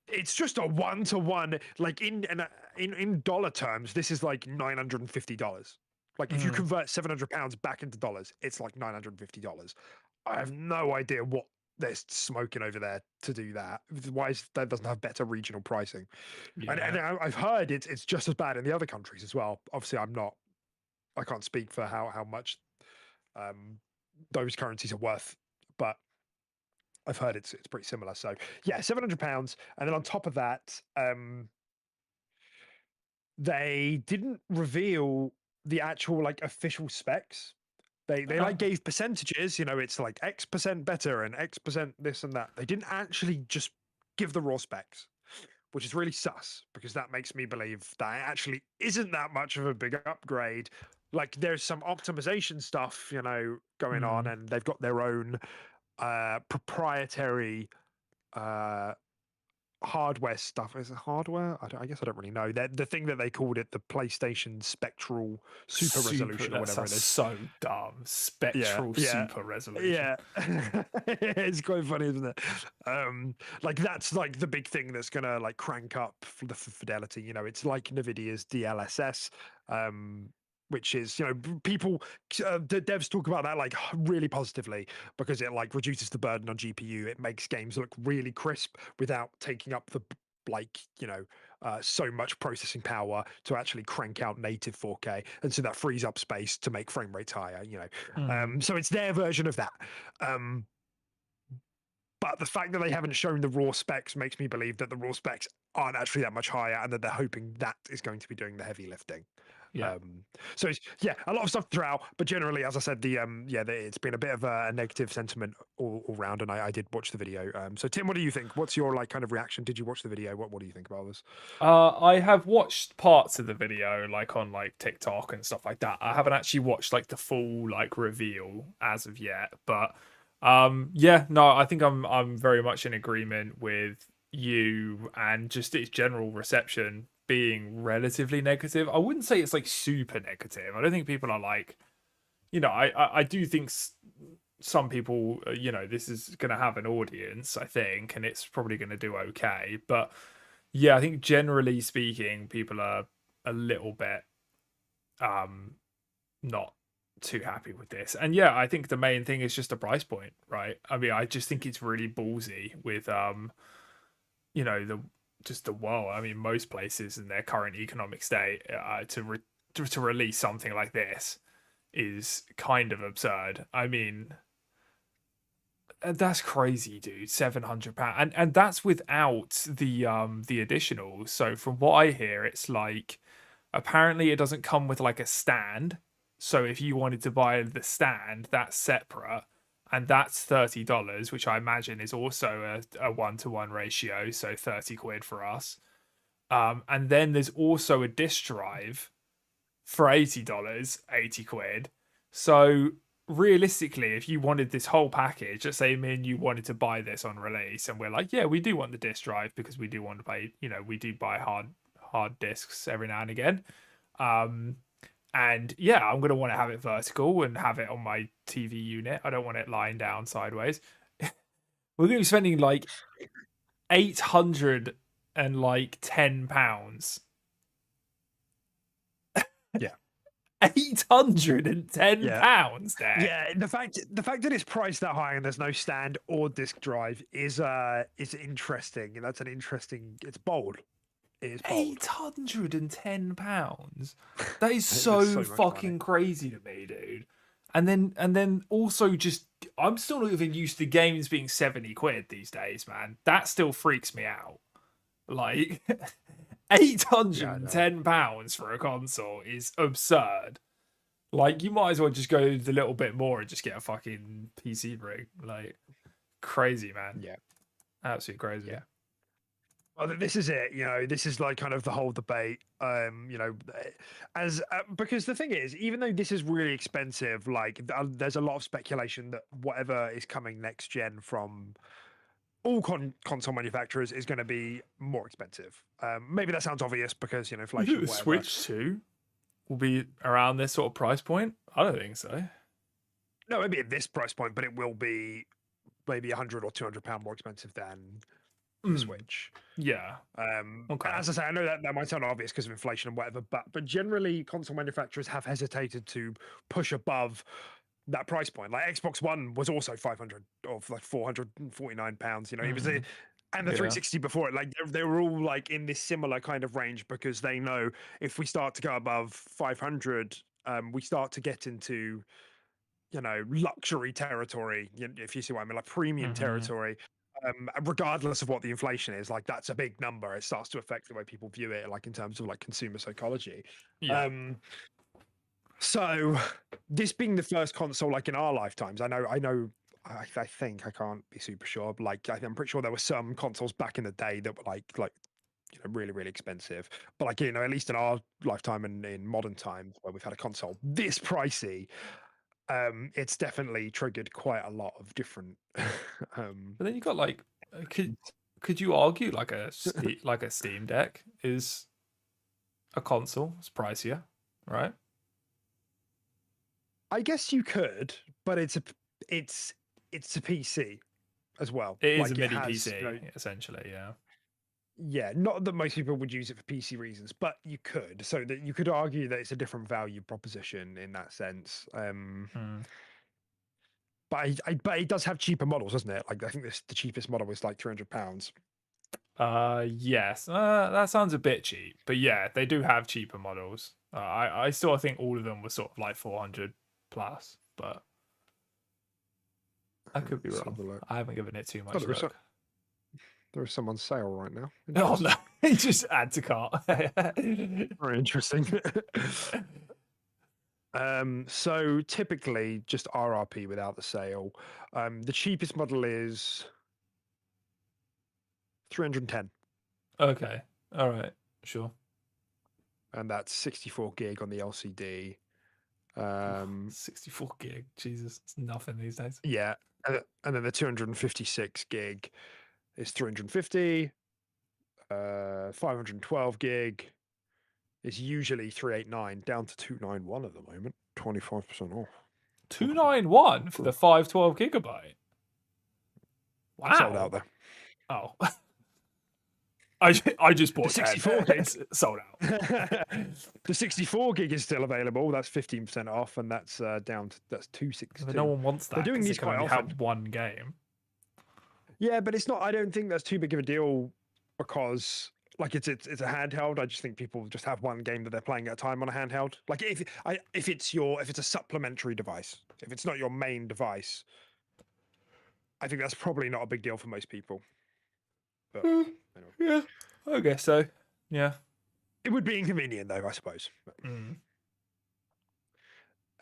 It's just a one-to-one, like in dollar terms, this is like $950. Like if you Mm. convert £700 back into dollars, it's like $950. I have no idea what they're smoking over there to do that. Why is that doesn't have better regional pricing? And Yeah. I've heard it's just as bad in the other countries as well. Obviously, I can't speak for how much um, those currencies are worth, but I've heard it's pretty similar. So yeah, £700, and then on top of that, they didn't reveal the actual like official specs. They like gave percentages, it's like X% better and X% this and that. They didn't actually just give the raw specs, which is really sus because that makes me believe that it actually isn't that much of a big upgrade. Like there's some optimization stuff, going on, Mm. and they've got their own proprietary uh, hardware stuff. Is it hardware? I guess I don't really know. The thing that they called it, the PlayStation Spectral Super Super. Resolution or That whatever sounds it is. so dumb. Yeah, Spectral yeah, super resolution. yeah. It's quite funny, isn't it? Like that's like the big thing that's gonna like crank up the fidelity. It's like Nvidia's DLSS, which is people the devs talk about that like really positively because it like reduces the burden on GPU. It makes games look really crisp without taking up the like so much processing power to actually crank out native 4K, and so that frees up space to make frame rates higher. Mm. So it's their version of that. Um, but the fact that they haven't shown the raw specs makes me believe that the raw specs aren't actually that much higher, and that they're hoping that is going to be doing the heavy lifting. Yeah. So it's, yeah, a lot of stuff to throw out, but generally, as I said, it's been a bit of a negative sentiment all round, and I did watch the video. So Tim, what do you think? What's your like kind of reaction? Did you watch the video? What do you think about this? I have watched parts of the video, like on like TikTok and stuff like that. I haven't actually watched like the full like reveal as of yet, but yeah, no, I think I'm very much in agreement with you and just its general reception being relatively negative. I wouldn't say it's like super negative. I don't think people are like, I do think some people, this is going to have an audience, I think, and it's probably going to do okay, but yeah, I think generally speaking, people are a little bit not too happy with this. And yeah, I think the main thing is just a price point, right? I mean, I just think it's really ballsy with the just the world. I mean, most places in their current economic state to release something like this is kind of absurd. I mean, that's crazy, dude. £700, and that's without the additional. So from what I hear, it's like apparently it doesn't come with like a stand. So if you wanted to buy the stand, that's separate, and that's $30, which I imagine is also a 1-to-1 ratio. So 30 quid for us. And then there's also a disk drive for $80, 80 quid. So realistically, if you wanted this whole package, let's say me and you wanted to buy this on release, and we're like, yeah, we do want the disk drive because we do want to buy, we do buy hard disks every now and again. And yeah, I'm gonna want to have it vertical and have it on my TV unit. I don't want it lying down sideways. We're gonna be spending like 810 pounds. Yeah. Yeah. £810 there. Yeah, the fact that it's priced that high and there's no stand or disk drive is interesting. That's an interesting. It's bold. It is bold. £810. That is There's so so much money. fucking crazy to me, dude. And then also just I'm still not even used to games being 70 quid these days, man. That still freaks me out. Like Yeah, I know. £810 for a console is absurd. Like you might as well just go the little bit more and just get a fucking PC rig. Like crazy, man. Yeah, Absolutely crazy. yeah. Well, this is it. This is like kind of the whole debate. As because the thing is, even though this is really expensive, like there's a lot of speculation that whatever is coming next gen from all console manufacturers is going to be more expensive. Maybe that sounds obvious because You inflation think or the whatever. Switch too? will be around this sort of price point? I don't think so. No, maybe at this price point, but it will be maybe £100 or £200 more expensive than the Switch. Yeah. Okay. As I say, I know that might sound obvious because of inflation and whatever, but generally console manufacturers have hesitated to push above that price point. Like Xbox One was also 500 or like £449. You know, it was a, and the 360 before it, like they were all like in this similar kind of range because they know if we start to go above 500, we start to get into, you know, luxury territory. If you see what I mean, like premium territory. Regardless of what the inflation is, like that's a big number. It starts to affect the way people view it, like in terms of like consumer psychology. Yeah. So this being the first console, like in our lifetimes, I think I can't be super sure, but like I'm pretty sure there were some consoles back in the day that were like you know, really, really expensive. But like, you know, at least in our lifetime and in modern times where we've had a console this pricey, it's definitely triggered quite a lot of different but then you got like could you argue like a Steam Deck is a console? It's pricier, right? I guess you could, but it's a PC as well. It is like a mini PC, you know, essentially, yeah. Yeah, not that most people would use it for PC reasons, but you could. So that you could argue that it's a different value proposition in that sense. But but it does have cheaper models, doesn't it? Like I think the cheapest model was like £300. Yes. That sounds a bit cheap, but yeah, they do have cheaper models. I still think all of them were sort of like 400 plus, but I could be wrong. I haven't given it too much look. There is some on sale right now. Oh no, just add to cart. Very interesting. So typically just RRP without the sale. The cheapest model is 310. Okay. All right. Sure. And that's 64 gig on the LCD. 64 gig. Jesus, it's nothing these days. Yeah. And then the 256 gig is 350. 512 gig is usually 389, down to 291 at the moment. 25% off. 291 for the 512 gigabyte. Wow. Sold out there. Oh. I just bought 64 gig. Sold out. The 64 gig is still available. That's 15% off, and that's down to 262. But no one wants that. They're doing these quite often. Have one game. Yeah, but it's not. I don't think that's too big of a deal because like it's a handheld. I just think people just have one game that they're playing at a time on a handheld. Like if it's a supplementary device, if it's not your main device, I think that's probably not a big deal for most people. But anyway. Yeah, I guess so. Yeah, it would be inconvenient though, I suppose.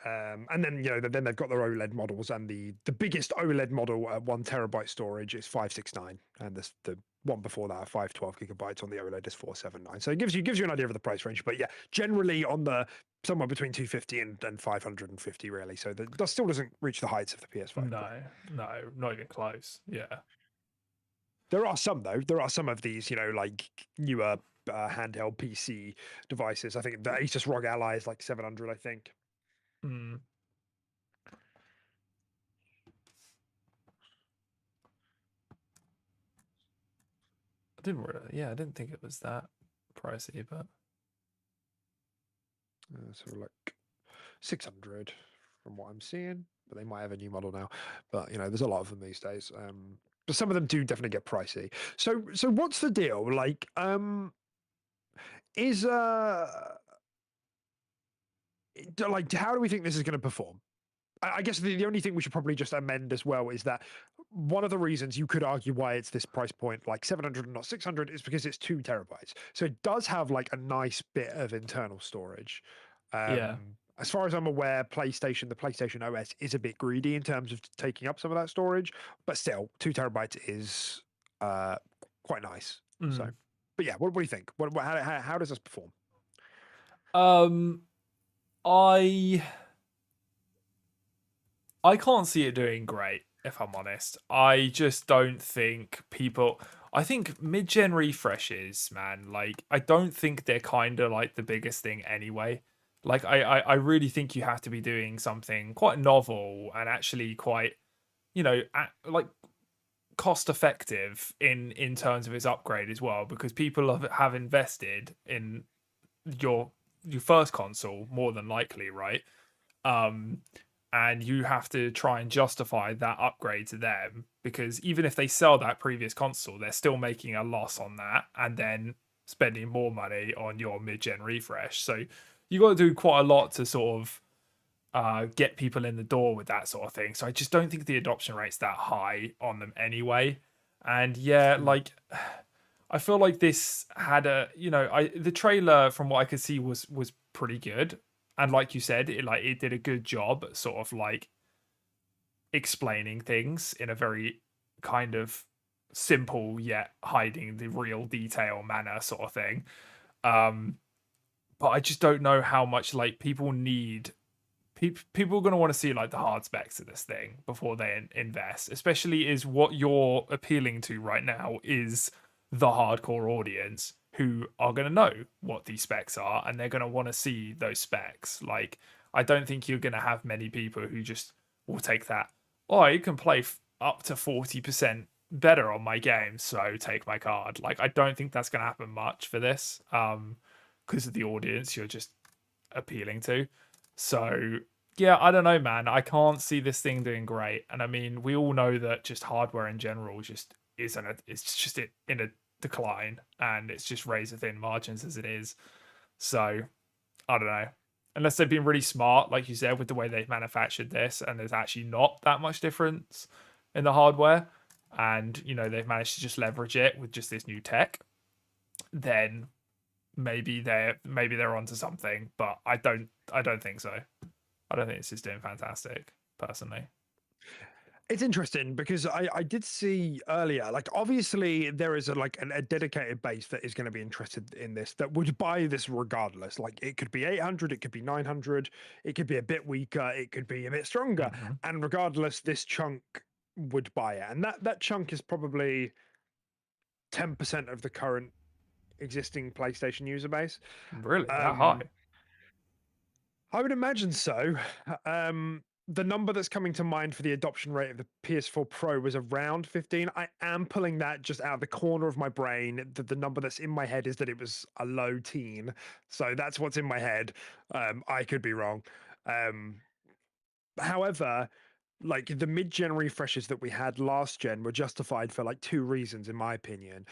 And then then they've got their OLED models, and the biggest OLED model at 1 terabyte storage is 569, and the one before that, 512 gigabytes on the OLED is 479. So it gives you an idea of the price range. But yeah, generally on the somewhere between 250 and 550 really. So that still doesn't reach the heights of the PS5. No, not even close. Yeah. There are some though. There are some of these, like newer handheld PC devices. I think the Asus ROG Ally is like 700, I think. I didn't think it was that pricey, but so like 600 from what I'm seeing, but they might have a new model now. But there's a lot of them these days. But some of them do definitely get pricey. So what's the deal? Like, is like, how do we think this is going to perform? I guess the only thing we should probably just amend as well is that one of the reasons you could argue why it's this price point, like 700 and not 600, is because it's 2 terabytes. So it does have like a nice bit of internal storage. Yeah. As far as I'm aware, the PlayStation OS is a bit greedy in terms of taking up some of that storage, but still, 2 terabytes is quite nice. So, but yeah, what do you think? How does this perform? I can't see it doing great, if I'm honest. I just don't think I think mid-gen refreshes, man, like, I don't think they're kind of like the biggest thing anyway. Like I really think you have to be doing something quite novel and actually quite, like cost effective in terms of its upgrade as well, because people have invested in your your first console more than likely, right? Um, and you have to try and justify that upgrade to them, because even if they sell that previous console, they're still making a loss on that and then spending more money on your mid-gen refresh. So you got to do quite a lot to sort of get people in the door with that sort of thing. So I just don't think the adoption rate's that high on them anyway. And yeah, like I feel like this had the trailer from what I could see was pretty good. And like you said, it did a good job at sort of like explaining things in a very kind of simple yet hiding the real detail manner sort of thing. But I just don't know how much like people need. People are going to want to see like the hard specs of this thing before they invest, especially is what you're appealing to right now is the hardcore audience who are going to know what these specs are and they're going to want to see those specs. Like, I don't think you're going to have many people who just will take that, oh, you can play up to 40% better on my game, so take my card. Like, I don't think that's going to happen much for this because of the audience you're just appealing to. So yeah, I don't know, man. I can't see this thing doing great. And I mean, we all know that just hardware in general just isn't it's just in a decline, and it's just razor thin margins as it is. So I don't know. Unless they've been really smart, like you said, with the way they've manufactured this, and there's actually not that much difference in the hardware, and they've managed to just leverage it with just this new tech, then maybe they're onto something. But I don't think so. I don't think this is doing fantastic, personally. It's interesting because I did see earlier, like obviously there is a dedicated base that is going to be interested in this, that would buy this regardless. Like it could be 800, it could be 900, it could be a bit weaker, it could be a bit stronger, Mm-hmm. and regardless, this chunk would buy it, and that chunk is probably 10% of the current existing PlayStation user base. Really, that high? Um, I would imagine so. The number that's coming to mind for the adoption rate of the PS4 Pro was around 15. I am pulling that just out of the corner of my brain. The number that's in my head is that it was a low teen. So that's what's in my head. I could be wrong. However, like the mid-gen refreshes that we had last gen were justified for like two reasons, in my opinion.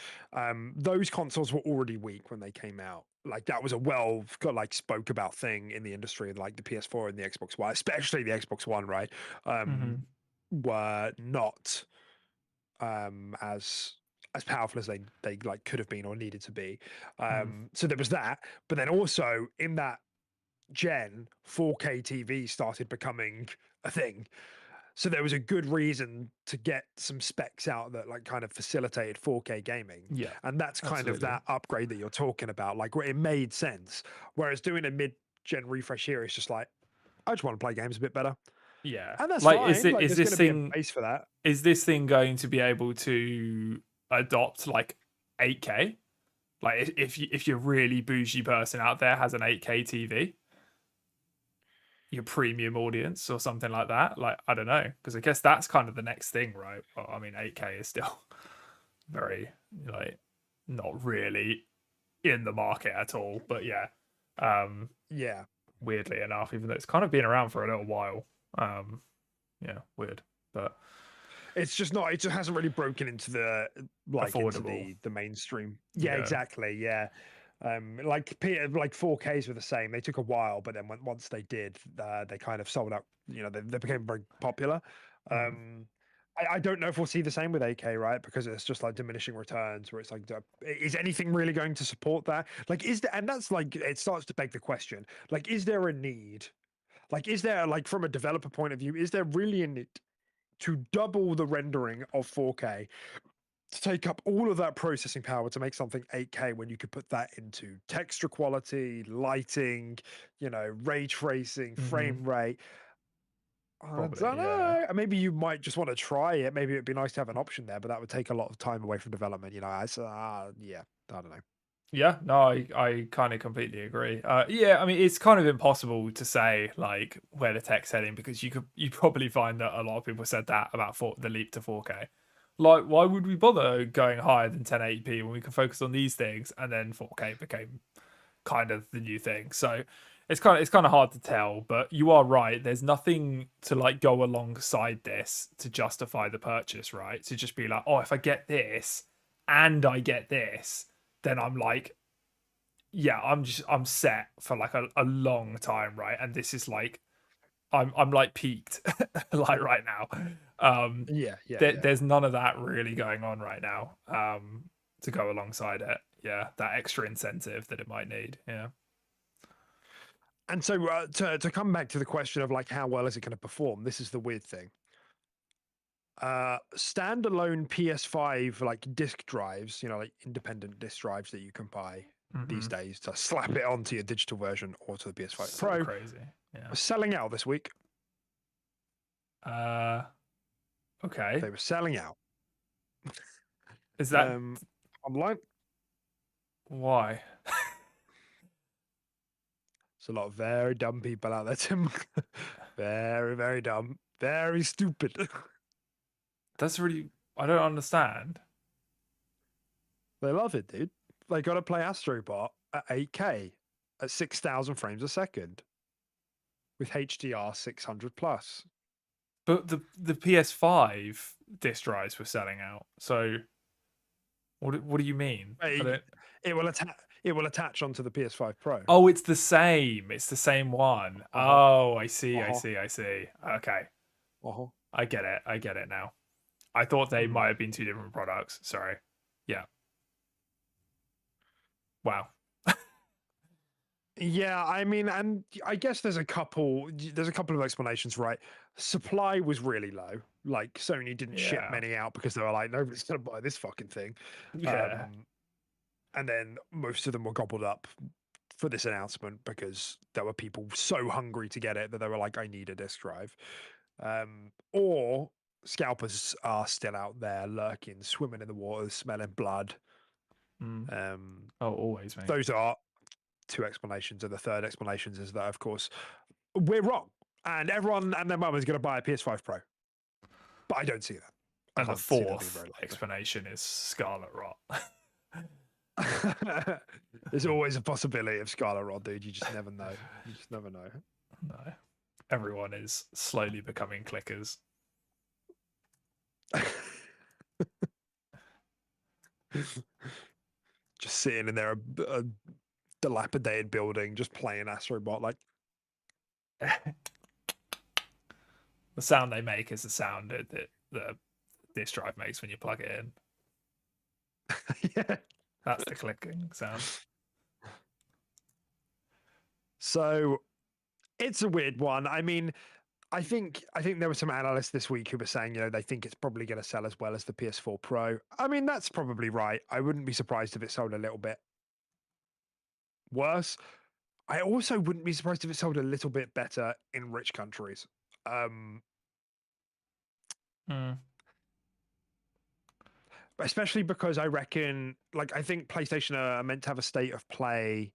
Those consoles were already weak when they came out. Like that was a spoke about thing in the industry, like the PS4 and the Xbox One, especially the Xbox One, right? Mm-hmm. Were not as powerful as they like could have been or needed to be. So there was that, but then also in that gen, 4K TV started becoming a thing. So there was a good reason to get some specs out that like kind of facilitated 4K gaming. Yeah, And that's kind of absolutely. that upgrade that you're talking about. Like where it made sense. Whereas doing a mid-gen refresh here is just like, I just want to play games a bit better. Yeah, And that's like is fine. it Like is there's going this to be a thing base for that. is this thing going to be able to adopt like 8K? Like if you're really bougie person out there has an 8K TV, your premium audience or something like that. Like I don't know, because I guess that's kind of the next thing, right? Well, I mean, 8K is still very like not really in the market at all. But yeah, um, Yeah. weirdly enough, even though it's kind of been around for a little while, yeah, weird, but It's just not. It just hasn't really broken into the into affordable. the mainstream. Yeah, Yeah. exactly. Yeah, like 4Ks were the same. They took a while, but then once they did, they kind of sold out. They became very popular. Mm. I don't know if we'll see the same with 8K, right? Because it's just like diminishing returns, where it's like, is anything really going to support that? Like, is there? And that's like, it starts to beg the question. Like, is there a need? Like, is there like from a developer point of view, is there really a need to double the rendering of 4K, to take up all of that processing power to make something 8K when you could put that into texture quality, lighting, ray tracing, Mm-hmm. frame rate? I Probably, don't yeah. know. Maybe you might just want to try it. Maybe it'd be nice to have an option there, but that would take a lot of time away from development. Yeah, I don't know. Yeah, no, I kind of completely agree. Yeah, I mean, it's kind of impossible to say like where the tech's heading because you probably find that a lot of people said that about the leap to 4K. Like, why would we bother going higher than 1080p when we can focus on these things? And then 4K became kind of the new thing. So it's kind of hard to tell. But you are right. There's nothing to like go alongside this to justify the purchase, right? To just be like, oh, if I get this and I get this, then I'm like, yeah, I'm set for like a long time, right? And this is like I'm like peaked like right now. Um Yeah, yeah, yeah. there's none of that really going on right now. To go alongside it. Yeah, that extra incentive that it might need. Yeah. And so to come back to the question of like how well is it going to perform, this is the weird thing. Standalone PS5 like disk drives, like independent disk drives that you can buy these days to slap it onto your digital version or to the PS5 So Pro, crazy. Yeah. were selling out this week. Okay. They were selling out. Is that Online. why? There's a lot of very dumb people out there, Tim. Very, very dumb. Very stupid. That's really I don't understand. They love it, dude. They got to play Astrobot at 8K at 6,000 frames a second with HDR 600 plus. But the PS5 disc drives were selling out. So what do you mean? I don't. It will attach. It will attach onto the PS5 Pro. Oh, it's the same. It's the same one. Uh-huh. Oh, I see. I Uh-huh. see. I see. Okay. Uh-huh. I get it. I get it now. I thought they Mm. might have been two different products. Sorry. Yeah. Wow. Yeah, I mean, and I guess there's a couple of explanations, right? Supply was really low. Like Sony didn't ship Yeah. many out because they were like, nobody's gonna buy this fucking thing. Yeah. And then most of them were gobbled up for this announcement because there were people so hungry to get it that they were like, I need a disk drive. Or scalpers are still out there lurking, swimming in the waters, smelling blood. Mm. Oh, always, mate. Those are two explanations, and the third explanation is that, of course, we're wrong, and everyone and their mum is going to buy a PS5 Pro. But I don't see that. And the fourth explanation is Scarlet Rot. There's always a possibility of Scarlet Rot, dude. You just never know. You just never know. No. Everyone is slowly becoming clickers. Just sitting in there, a dilapidated building, just playing Astrobot. Like the sound they make is the sound that the disk drive makes when you plug it in. Yeah, that's the clicking sound. So it's a weird one. I mean, I think there were some analysts this week who were saying, they think it's probably going to sell as well as the PS4 Pro. I mean, that's probably right. I wouldn't be surprised if it sold a little bit worse. I also wouldn't be surprised if it sold a little bit better in rich countries. Especially because I reckon, I think PlayStation are meant to have a state of play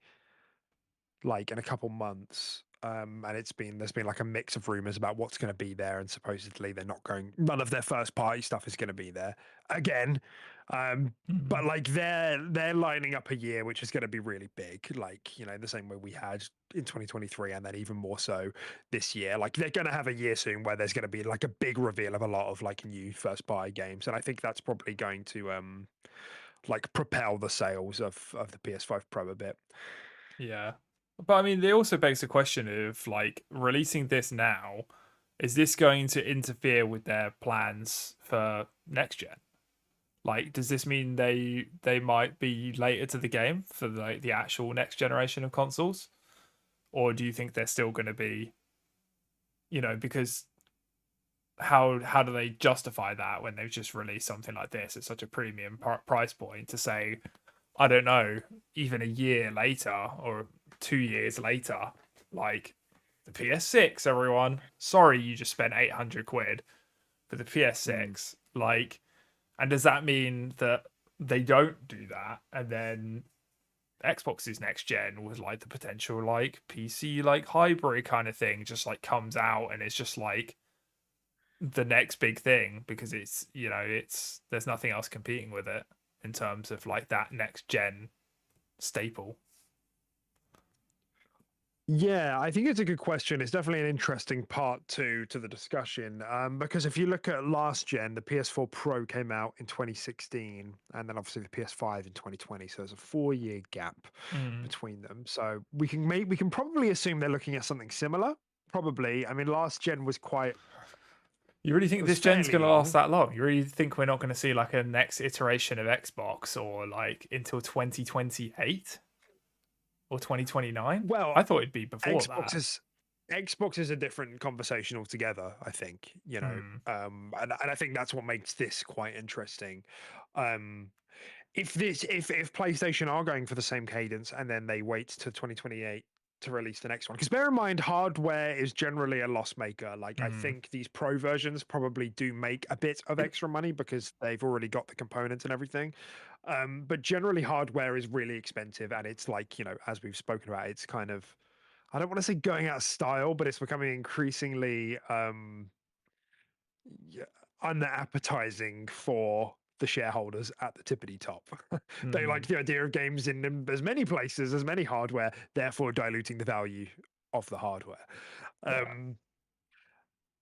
in a couple months. And there's been like a mix of rumors about what's going to be there, and supposedly none of their first party stuff is going to be there again. But they're lining up a year which is going to be really big, the same way we had in 2023, and then even more so this year. They're going to have a year soon where there's going to be a big reveal of a lot of new first party games, and I think that's probably going to propel the sales of the PS5 Pro a bit. Yeah. But I mean, it also begs the question of releasing this now, is this going to interfere with their plans for next gen? Does this mean they might be later to the game for the actual next generation of consoles? Or do you think they're still going to be, because how do they justify that when they've just released something like this at such a premium price point to say, I don't know, even a year later or 2 years later, the PS6, everyone, sorry you just spent 800 quid for the PS6. And does that mean that they don't do that and then Xbox's next gen was like the potential like PC like hybrid kind of thing just like comes out and it's just like the next big thing because it's it's there's nothing else competing with it in terms of like that next gen staple. Yeah, I think it's a good question. It's definitely an interesting part to the discussion, because if you look at last gen, the PS4 Pro came out in 2016, and then obviously the PS5 in 2020. So there's a 4-year gap Mm. between them. So we can probably assume they're looking at something similar. Probably. I mean, last gen was quite You really think was this gen's fairly going to last long. that long? You really think we're not going to see like a next iteration of Xbox or like until 2028 or 2029? Well, I thought it'd be before Xbox that. is Xbox is a different conversation altogether. I think Hmm. and I think that's what makes this quite interesting. Um, if PlayStation are going for the same cadence and then they wait to 2028 to release the next one, because bear in mind hardware is generally a loss maker. Like I Hmm. think these pro versions probably do make a bit of extra money because they've already got the components and everything. But generally hardware is really expensive, and it's like as we've spoken about, it's kind of, I don't want to say going out of style, but it's becoming increasingly yeah, unappetizing for the shareholders at the tippity top. They Hmm. like the idea of games in as many places, as many hardware, therefore diluting the value of the hardware. Yeah. Um,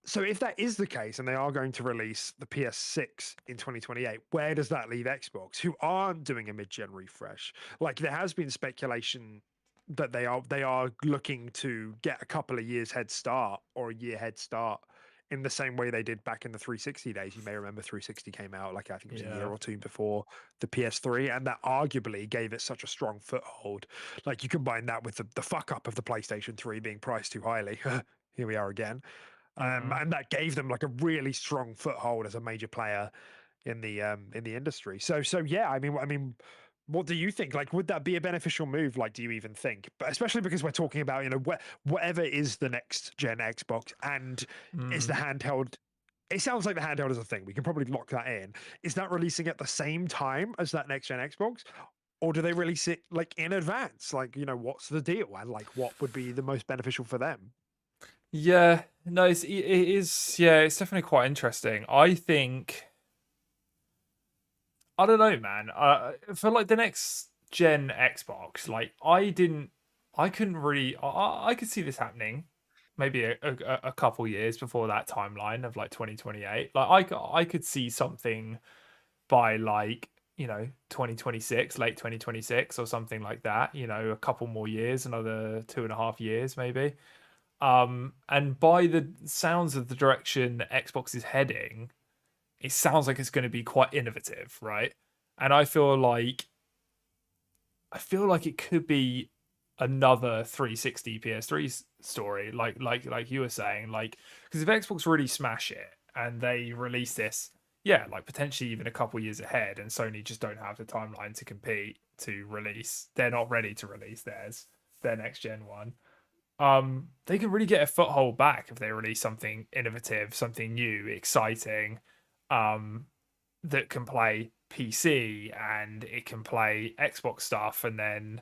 so if that is the case and they are going to release the PS6 in 2028, where does that leave Xbox, who aren't doing a mid-gen refresh? Like there has been speculation that they are looking to get a couple of years head start or a year head start in the same way they did back in the 360 days. You may remember 360 came out like I think it was a year Yeah. or two before the PS3, and that arguably gave it such a strong foothold. Like you combine that with the fuck up of the PlayStation 3 being priced too highly. Here we are again. Hmm. And that gave them like a really strong foothold as a major player in the industry. So yeah, I mean, what do you think? Like, would that be a beneficial move? Like, do you even think? But especially because we're talking about whatever is the next gen Xbox and is Hmm. the handheld. It sounds like the handheld is a thing. We can probably lock that in. Is that releasing at the same time as that next gen Xbox? Or do they release it like in advance? Like, what's the deal? And like, what would be the most beneficial for them? Yeah. No, it is. Yeah, it's definitely quite interesting. I think. I don't know, man. For like the next gen Xbox, like I couldn't really, I could see this happening, maybe a couple years before that timeline of like 2028. Like I could see something by like 2026, late 2026 or something like that. A couple more years, another 2.5 years maybe. And by the sounds of the direction Xbox is heading, it sounds like it's going to be quite innovative, right? And I feel like it could be another 360 PS3 story, like you were saying, like because if Xbox really smash it and they release this, yeah, like potentially even a couple years ahead, and Sony just don't have the timeline to compete to release, they're not ready to release their next gen one. They can really get a foothold back if they release something innovative, something new, exciting, um, that can play PC and it can play Xbox stuff, and then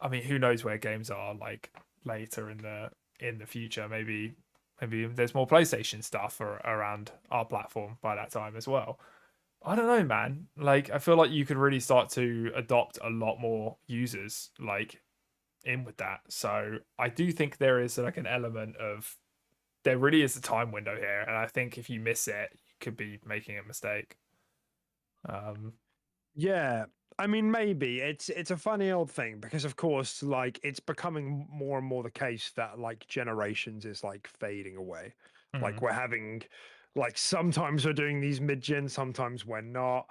I mean, who knows where games are like later in the future? Maybe there's more PlayStation stuff around our platform by that time as well. I don't know, man. Like, I feel like you could really start to adopt a lot more users like in with that. So I do think there is like an element of there really is a time window here, and I think if you miss it, you could be making a mistake. Um, Yeah. I mean, maybe it's a funny old thing because, of course, like it's becoming more and more the case that like generations is like fading away. Like mm, we're having, like sometimes we're doing these mid-gen, sometimes we're not.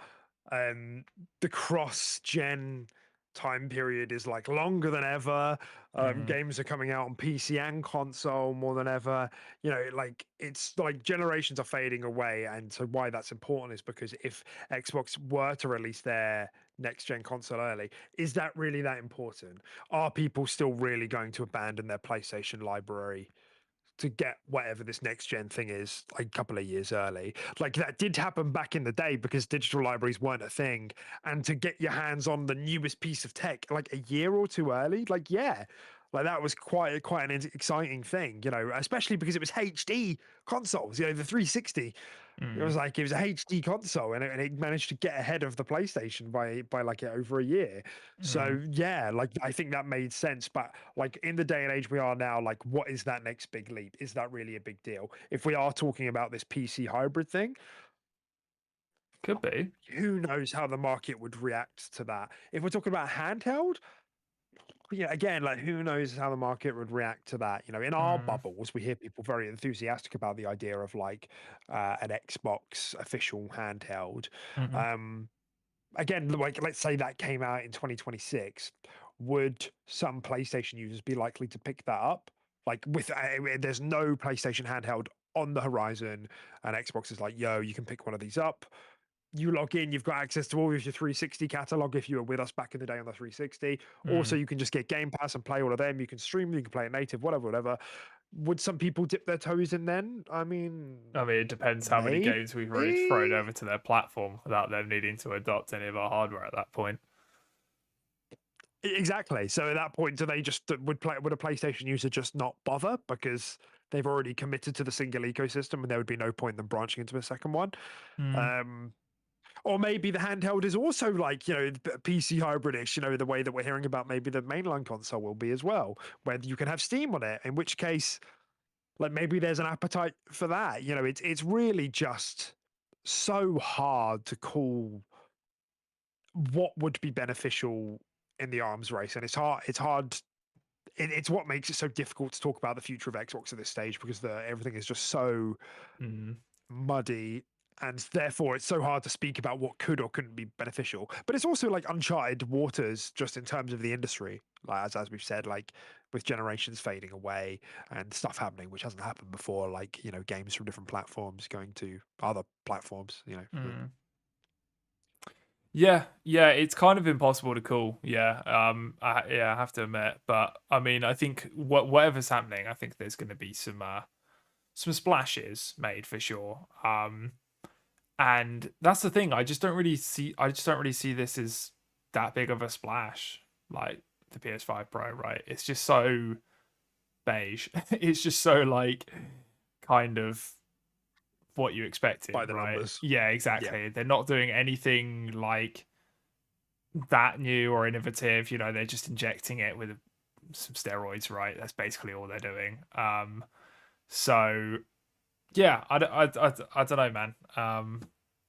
Um, the cross-gen time period is like longer than ever. mm, Games are coming out on PC and console more than ever. Like it's like generations are fading away, and so why that's important is because if Xbox were to release their next gen console early, is that really that important? Are people still really going to abandon their PlayStation library to get whatever this next gen thing is like a couple of years early. Like that did happen back in the day because digital libraries weren't a thing. And to get your hands on the newest piece of tech like a year or two early, like yeah, like that was quite an exciting thing, you know, especially because it was HD consoles, you know, the 360. It was like it was a HD console, and it managed to get ahead of the PlayStation by like over a year. So yeah, like I think that made sense. But like in the day and age we are now, like what is that next big leap? Is that really a big deal? If we are talking about this PC hybrid thing, Could be. who knows how the market would react to that? If we're talking about handheld, yeah, again, like who knows how the market would react to that? You know, in our bubbles, we hear people very enthusiastic about the idea of like an Xbox official handheld. Mm-hmm. Again, like let's say that came out in 2026, would some PlayStation users be likely to pick that up? Like, with there's no PlayStation handheld on the horizon, and Xbox is like, yo, you can pick one of these up. You log in, you've got access to all of your 360 catalog if you were with us back in the day on the 360. Also, you can just get Game Pass and play all of them. You can stream, you can play it native, whatever. Would some people dip their toes in then? I mean, it depends how many maybe. games we've already thrown over to their platform without them needing to adopt any of our hardware at that point. Exactly. So at that point, do they just would a PlayStation user just not bother because they've already committed to the single ecosystem, and there would be no point in them branching into a second one? Or maybe the handheld is also like, you know, PC hybridish, you know, the way that we're hearing about maybe the mainline console will be as well, where you can have Steam on it, in which case, like maybe there's an appetite for that. You know, it's really just so hard to call what would be beneficial in the arms race. And it's what makes it so difficult to talk about the future of Xbox at this stage because everything is just so muddy, and therefore it's so hard to speak about what could or couldn't be beneficial. But it's also like uncharted waters just in terms of the industry, like as we've said, like with generations fading away and stuff happening which hasn't happened before, like, you know, games from different platforms going to other platforms, you know. Yeah, it's kind of impossible to call. Yeah, I have to admit, but I mean, I think whatever's happening, I think there's going to be some splashes made for sure. And that's the thing. I just don't really see this as that big of a splash like the PS5 Pro. Right? It's just so beige. It's just so like kind of what you expected, By the right? numbers. Yeah, exactly. They're not doing anything like that new or innovative. You know, they're just injecting it with some steroids, right? That's basically all they're doing. So yeah, I don't know, man.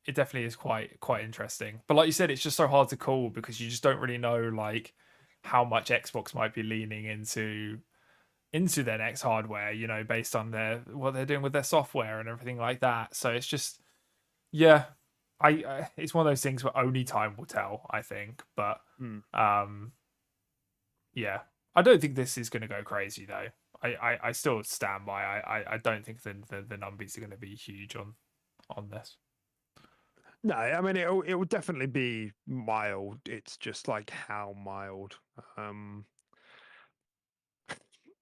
It definitely is quite interesting. But like you said, it's just so hard to call because you just don't really know like how much Xbox might be leaning into their next hardware, you know, based on what they're doing with their software and everything like that. So it's just, yeah, it's one of those things where only time will tell, I think. But yeah, I don't think this is going to go crazy though. I still stand by. I don't think the numbers are going to be huge on this. No, I mean it will definitely be mild. It's just like how mild.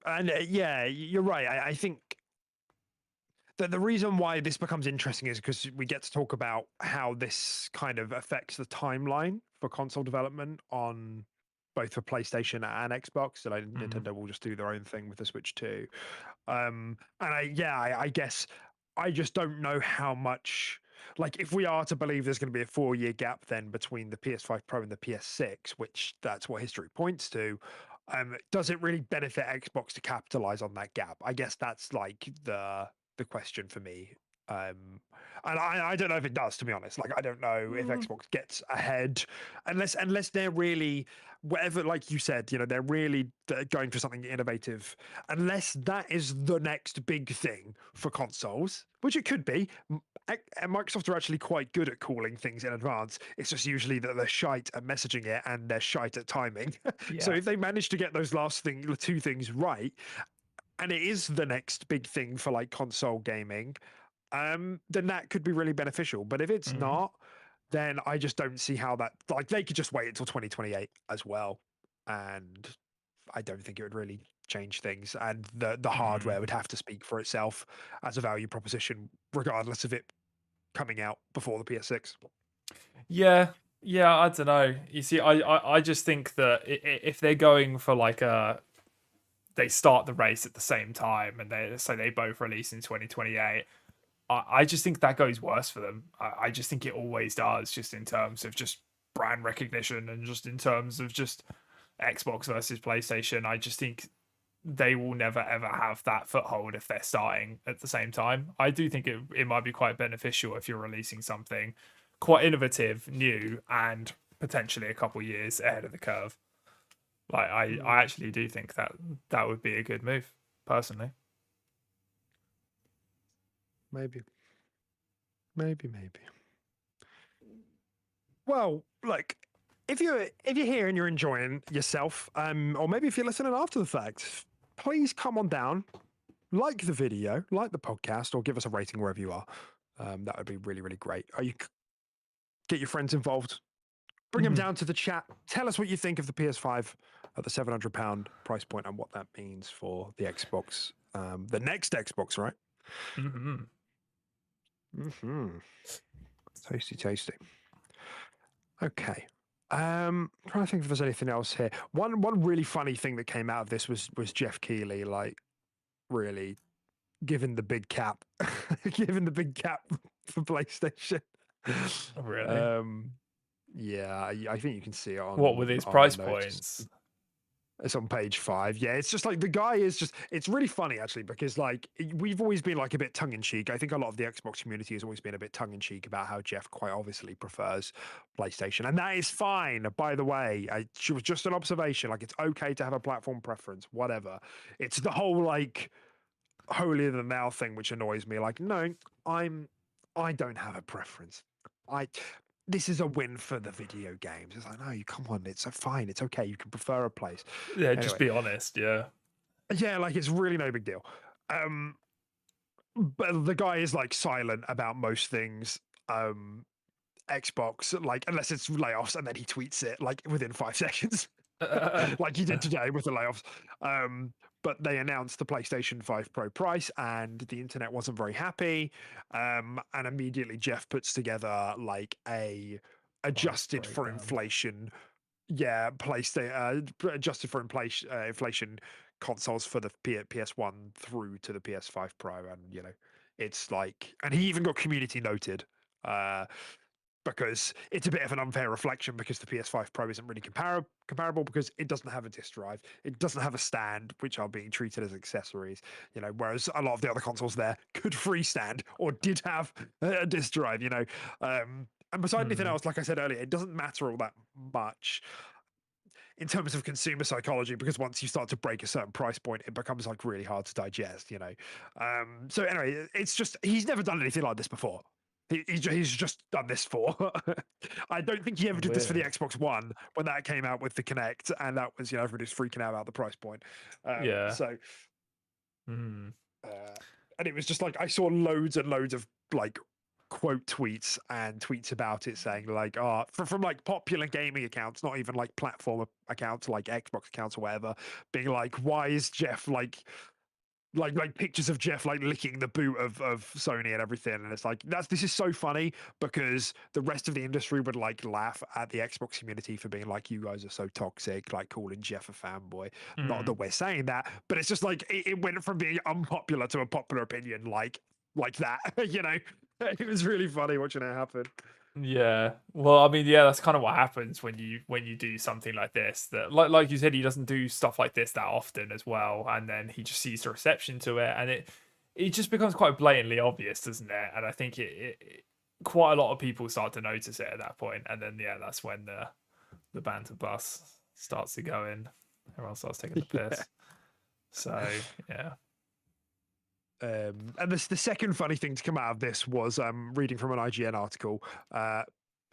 And yeah, you're right. I think that the reason why this becomes interesting is because we get to talk about how this kind of affects the timeline for console development on both for PlayStation and Xbox. So like Nintendo will just do their own thing with the Switch too. And I guess I just don't know how much. Like, if we are to believe there's going to be a 4-year gap then between the PS5 Pro and the PS6, which that's what history points to, does it really benefit Xbox to capitalize on that gap? I guess that's like the question for me. And I don't know if it does, to be honest. Like, I don't know if Xbox gets ahead unless they're really, whatever, like you said, you know, they're really going for something innovative. Unless that is the next big thing for consoles, which it could be. Microsoft are actually quite good at calling things in advance. It's just usually that they're shite at messaging it and they're shite at timing. So if they manage to get those two things right, and it is the next big thing for like console gaming, then that could be really beneficial. But if it's not, then I just don't see how that, like, they could just wait until 2028 as well, and I don't think it would really change things, and the hardware would have to speak for itself as a value proposition, regardless of it coming out before the PS6. Yeah, yeah, I don't know. You see, I just think that if they're going for like they start the race at the same time and they both release in 2028, I just think that goes worse for them. I just think it always does, just in terms of just brand recognition and just in terms of just Xbox versus PlayStation. I just think they will never ever have that foothold if they're starting at the same time. I do think it might be quite beneficial if you're releasing something quite innovative, new, and potentially a couple years ahead of the curve. Like I actually do think that would be a good move, personally. Maybe. Well, like if you're here and you're enjoying yourself, or maybe if you're listening after the fact, please come on down, like the video, like the podcast, or give us a rating wherever you are. That would be really, really great. Get your friends involved. Bring them down to the chat. Tell us what you think of the PS5 at the £700 price point and what that means for the Xbox, the next Xbox, right? Tasty. Okay. Trying to think if there's anything else here. One really funny thing that came out of this was Jeff Keighley, like, really giving the big cap, giving the big cap for PlayStation. Oh, really? Yeah, I think you can see it on What with his on price the notes. points? It's on page 5. Yeah, it's just like the guy is just, it's really funny actually, because like we've always been like a bit tongue in cheek. I think a lot of the Xbox community has always been a bit tongue in cheek about how Jeff quite obviously prefers PlayStation. And that is fine, by the way. It was just an observation. Like, it's okay to have a platform preference, whatever. It's the whole like holier than thou thing which annoys me. Like, no, I don't have a preference. This is a win for the video games. It's like, no, you come on, it's fine, it's okay. You can prefer a place. Yeah, Anyway. just be honest. Yeah. Yeah, like it's really no big deal. But the guy is like silent about most things. Xbox, like, unless it's layoffs, and then he tweets it like within 5 seconds, like he did today with the layoffs. But they announced the PlayStation 5 Pro price, and the internet wasn't very happy. And immediately Jeff puts together like a adjusted for inflation. Yeah, adjusted for inflation consoles for the PS1 through to the PS5 Pro, and it's like, and he even got community noted. Because it's a bit of an unfair reflection, because the PS5 Pro isn't really comparable because it doesn't have a disk drive, it doesn't have a stand, which are being treated as accessories, whereas a lot of the other consoles there could freestand or did have a disk drive, and beside anything else, like I said earlier, it doesn't matter all that much in terms of consumer psychology, because once you start to break a certain price point, it becomes like really hard to digest, so anyway, it's just, he's never done anything like this before. He's just done this for. I don't think he ever did this for the Xbox One when that came out with the Kinect, and that was, everybody's freaking out about the price point. Yeah. So, and it was just like, I saw loads and loads of like quote tweets and tweets about it saying like, from like popular gaming accounts, not even like platform accounts like Xbox accounts or whatever, being like, why is Jeff like pictures of Jeff like licking the boot of Sony and everything, and it's like, this is so funny, because the rest of the industry would like laugh at the Xbox community for being like, you guys are so toxic, like calling Jeff a fanboy. Not that we're saying that, but it's just like it went from being unpopular to a popular opinion like that. It was really funny watching it happen. Yeah. Well, I mean, yeah, that's kind of what happens when you do something like this. That, like you said, he doesn't do stuff like this that often as well, and then he just sees the reception to it, and it just becomes quite blatantly obvious, doesn't it? And I think it quite a lot of people start to notice it at that point, and then that's when the banter bus starts to go in. Everyone starts taking the piss. So yeah. And the second funny thing to come out of this was reading from an IGN article.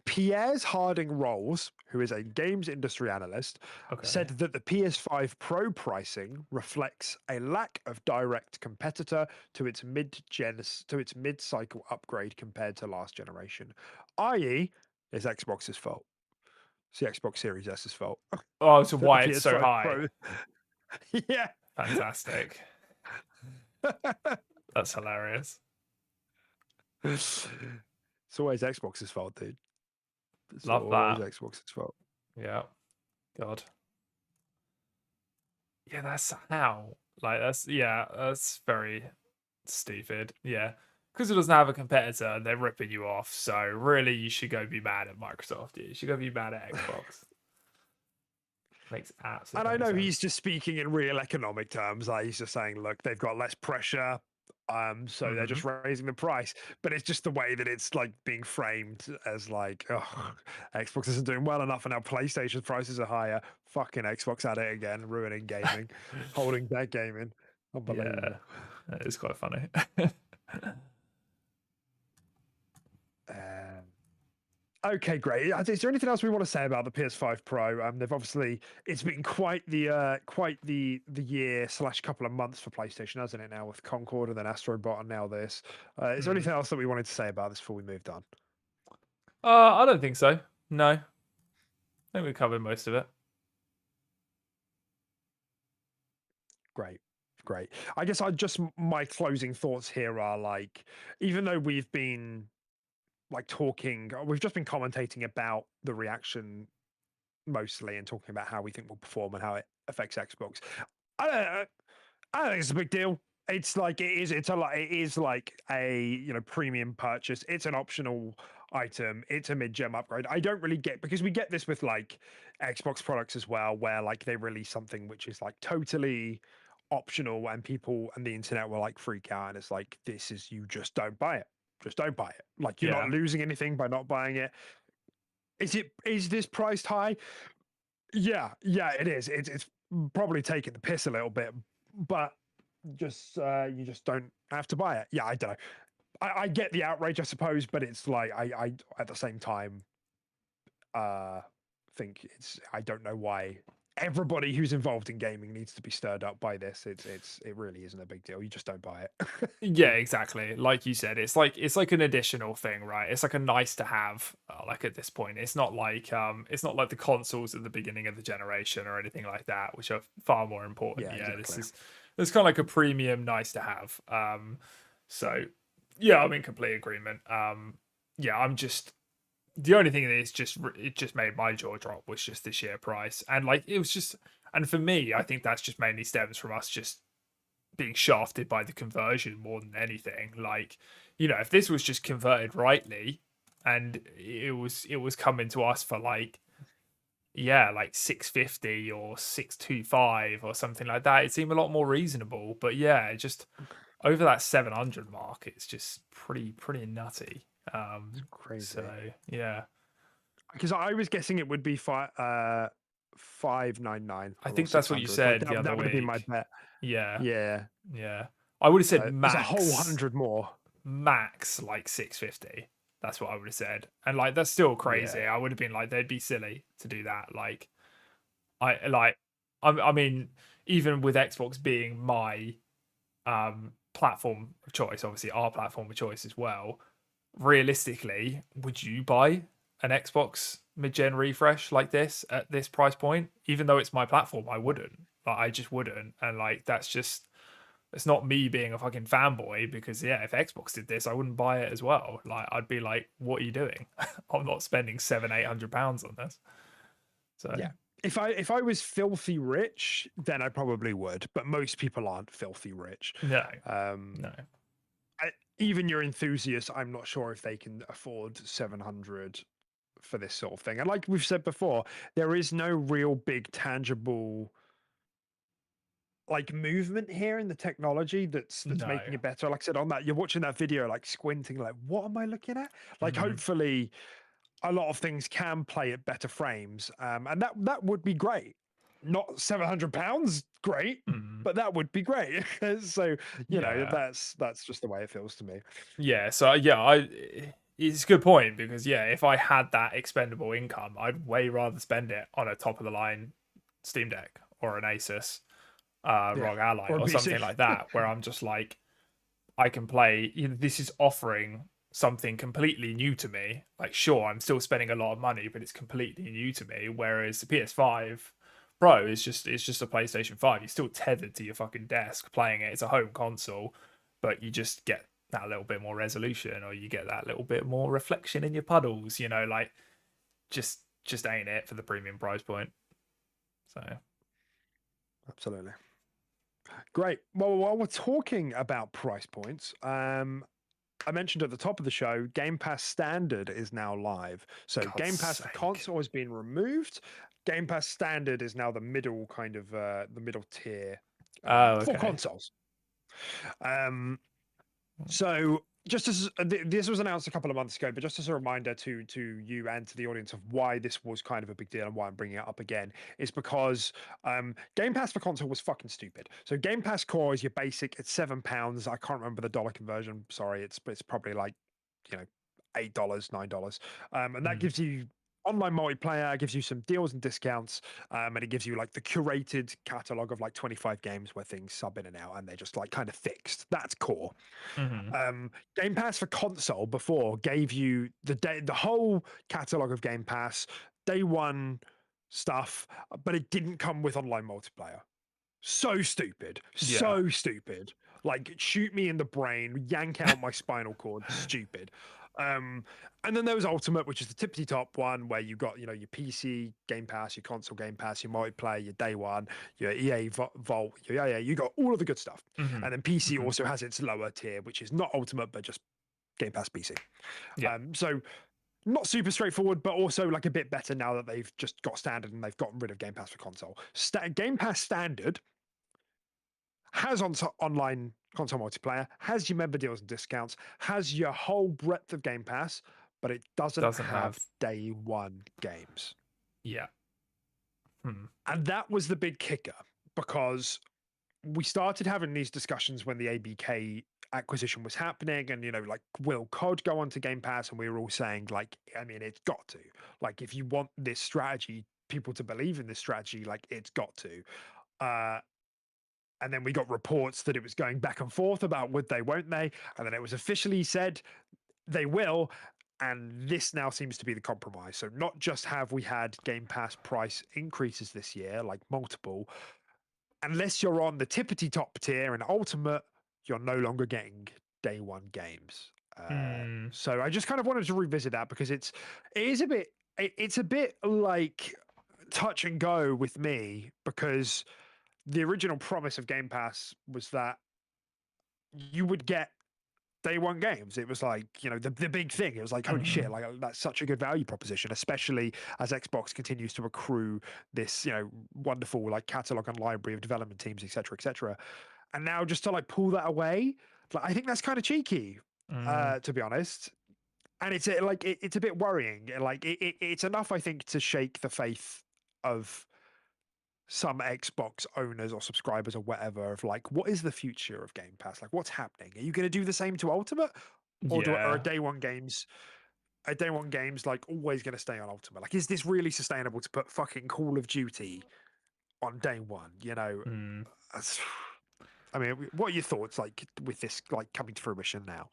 Piers Harding Rolls, who is a games industry analyst, said that the PS5 Pro pricing reflects a lack of direct competitor to its mid-cycle upgrade compared to last generation, i.e., it's Xbox's fault. It's the Xbox Series S's fault. Oh, so why it's so high? Yeah. Fantastic. That's hilarious. It's always Xbox's fault, dude. It's Love always that. Xbox's fault. Yeah. God. Yeah, that's how. Like, that's very stupid. Yeah. Because it doesn't have a competitor, they're ripping you off. So really, you should go be mad at Microsoft. You should go be mad at Xbox. Makes absolutely And I know sense. he's just speaking in real economic terms. Like he's just saying, look, they've got less pressure, so they're just raising the price. But it's just the way that it's like being framed as like, oh, Xbox isn't doing well enough, and now PlayStation's prices are higher. Fucking Xbox at it again, ruining gaming, holding back gaming. Unbelievable. Yeah, that is quite funny. Okay, great. Is there anything else we want to say about the PS5 Pro? They've obviously it's been quite the year / couple of months for PlayStation, hasn't it? Now with Concord and then Astrobot and now this. Is there anything else that we wanted to say about this before we moved on? I don't think so. No, I think we covered most of it. Great. I guess my closing thoughts here are like, even though we've been like we've just been commentating about the reaction mostly and talking about how we think will perform and how it affects Xbox. I don't think it's a big deal. It's like it is. It is like a premium purchase. It's an optional item. It's a mid-gem upgrade. I don't really get, because we get this with like Xbox products as well, where like they release something which is like totally optional, and people and the internet will like freak out, and it's like, this is, you just don't buy it. Just don't buy it. Like you're not losing anything by not buying it. Is this priced high? Yeah, it is. It's probably taking the piss a little bit, but just you just don't have to buy it. Yeah, I don't know. I get the outrage, I suppose, but it's like I at the same time think I don't know why everybody who's involved in gaming needs to be stirred up by this. It really isn't a big deal. You just don't buy it. Yeah, exactly. Like you said, it's like an additional thing, right? It's like a nice to have. Like at this point, it's not like the consoles at the beginning of the generation or anything like that, which are far more important. Yeah, exactly. This kind of like a premium nice to have. So yeah, I'm in complete agreement. Yeah, I'm just, the only thing that is just, it just made my jaw drop was just the sheer price, and like it was just, and for me, I think that's just mainly stems from us just being shafted by the conversion more than anything. Like, if this was just converted rightly and it was coming to us for like 650 or 625 or something like that, it seemed a lot more reasonable. But yeah, just over that 700 mark, it's just pretty nutty. It's crazy. So yeah, because I was guessing it would be 599. I think that's what you said the other that would week. have been my bet. Yeah. I would have said max. It's a whole 100 more. Max like 650. That's what I would have said, and like that's still crazy. I would have been like, they'd be silly to do that. Like, I mean, even with Xbox being my platform of choice, obviously our platform of choice as well. Realistically, would you buy an Xbox mid-gen refresh like this at this price point? Even though it's my platform, I wouldn't. Like, I just wouldn't. And like, that's just, it's not me being a fucking fanboy, because yeah, if Xbox did this, I wouldn't buy it as well. Like, I'd be like, what are you doing? I'm not spending £700-800 on this. So yeah, if I was filthy rich, then I probably would. But most people aren't filthy rich. No. Even your enthusiasts, I'm not sure if they can afford 700 for this sort of thing. And like we've said before, there is no real big tangible like movement here in the technology that's making it better. Like I said, on that, you're watching that video like squinting, like, what am I looking at? Like hopefully a lot of things can play at better frames, and that would be great. Not £700, great, but that would be great. So you know, that's just the way it feels to me. Yeah, so it's a good point, because yeah, if I had that expendable income, I'd way rather spend it on a top of the line Steam Deck or an Asus ROG Ally or something like that, where I'm just like, I can play. This is offering something completely new to me. Like, sure, I'm still spending a lot of money, but it's completely new to me. Whereas the PS5 Pro is just a PlayStation 5. You're still tethered to your fucking desk playing it. It's a home console, but you just get that little bit more resolution, or you get that little bit more reflection in your puddles. Like just ain't it for the premium price point. So Absolutely. Great. Well, while we're talking about price points, I mentioned at the top of the show, Game Pass Standard is now live. So God's Game Pass sake. Console has been removed. Game Pass Standard is now the middle the middle tier for consoles. So just as this was announced a couple of months ago, but just as a reminder to you and to the audience of why this was kind of a big deal and why I'm bringing it up again, is because Game Pass for console was fucking stupid. So Game Pass Core is your basic. It's £7. I can't remember the dollar conversion. Sorry, it's probably like $8, $9, and that gives you online multiplayer, gives you some deals and discounts, and it gives you like the curated catalog of like 25 games where things sub in and out and they're just like kind of fixed. That's core. Game Pass for console before gave you the whole catalog of Game Pass day one stuff, but it didn't come with online multiplayer. So stupid. So stupid. Like, shoot me in the brain, yank out my spinal cord. Stupid. And then there was Ultimate, which is the tippity top one where you got, your PC Game Pass, your console Game Pass, your multiplayer, your day one, your EA Vault, you got all of the good stuff. And then PC also has its lower tier, which is not Ultimate, but just Game Pass PC. So not super straightforward, but also like a bit better now that they've just got Standard and they've gotten rid of Game Pass for console. Game Pass Standard has online console multiplayer, has your member deals and discounts, has your whole breadth of Game Pass, but it doesn't have day one games. Yeah. And that was the big kicker, because we started having these discussions when the ABK acquisition was happening, and like, will COD go onto Game Pass? And we were all saying, like, I mean, it's got to. Like, if you want this strategy, people to believe in this strategy, like, it's got to. And then we got reports that it was going back and forth about would they, won't they? And then it was officially said they will. And this now seems to be the compromise. So not just have we had Game Pass price increases this year, like multiple, unless you're on the tippity top tier and Ultimate, you're no longer getting day one games. So I just kind of wanted to revisit that, because it's a bit like touch and go with me, because the original promise of Game Pass was that you would get day one games. It was like, the big thing. It was like, holy shit, like, that's such a good value proposition, especially as Xbox continues to accrue this, wonderful like catalog and library of development teams, etc. And now just to like pull that away, like, I think that's kind of cheeky, to be honest. And it's it's a bit worrying. Like, it's enough, I think, to shake the faith of some Xbox owners or subscribers or whatever, of like, what is the future of Game Pass? Like, what's happening? Are you going to do the same to Ultimate, or are day one games like always going to stay on Ultimate? Like, is this really sustainable to put fucking Call of Duty on day one? I mean, what are your thoughts like with this like coming to fruition now?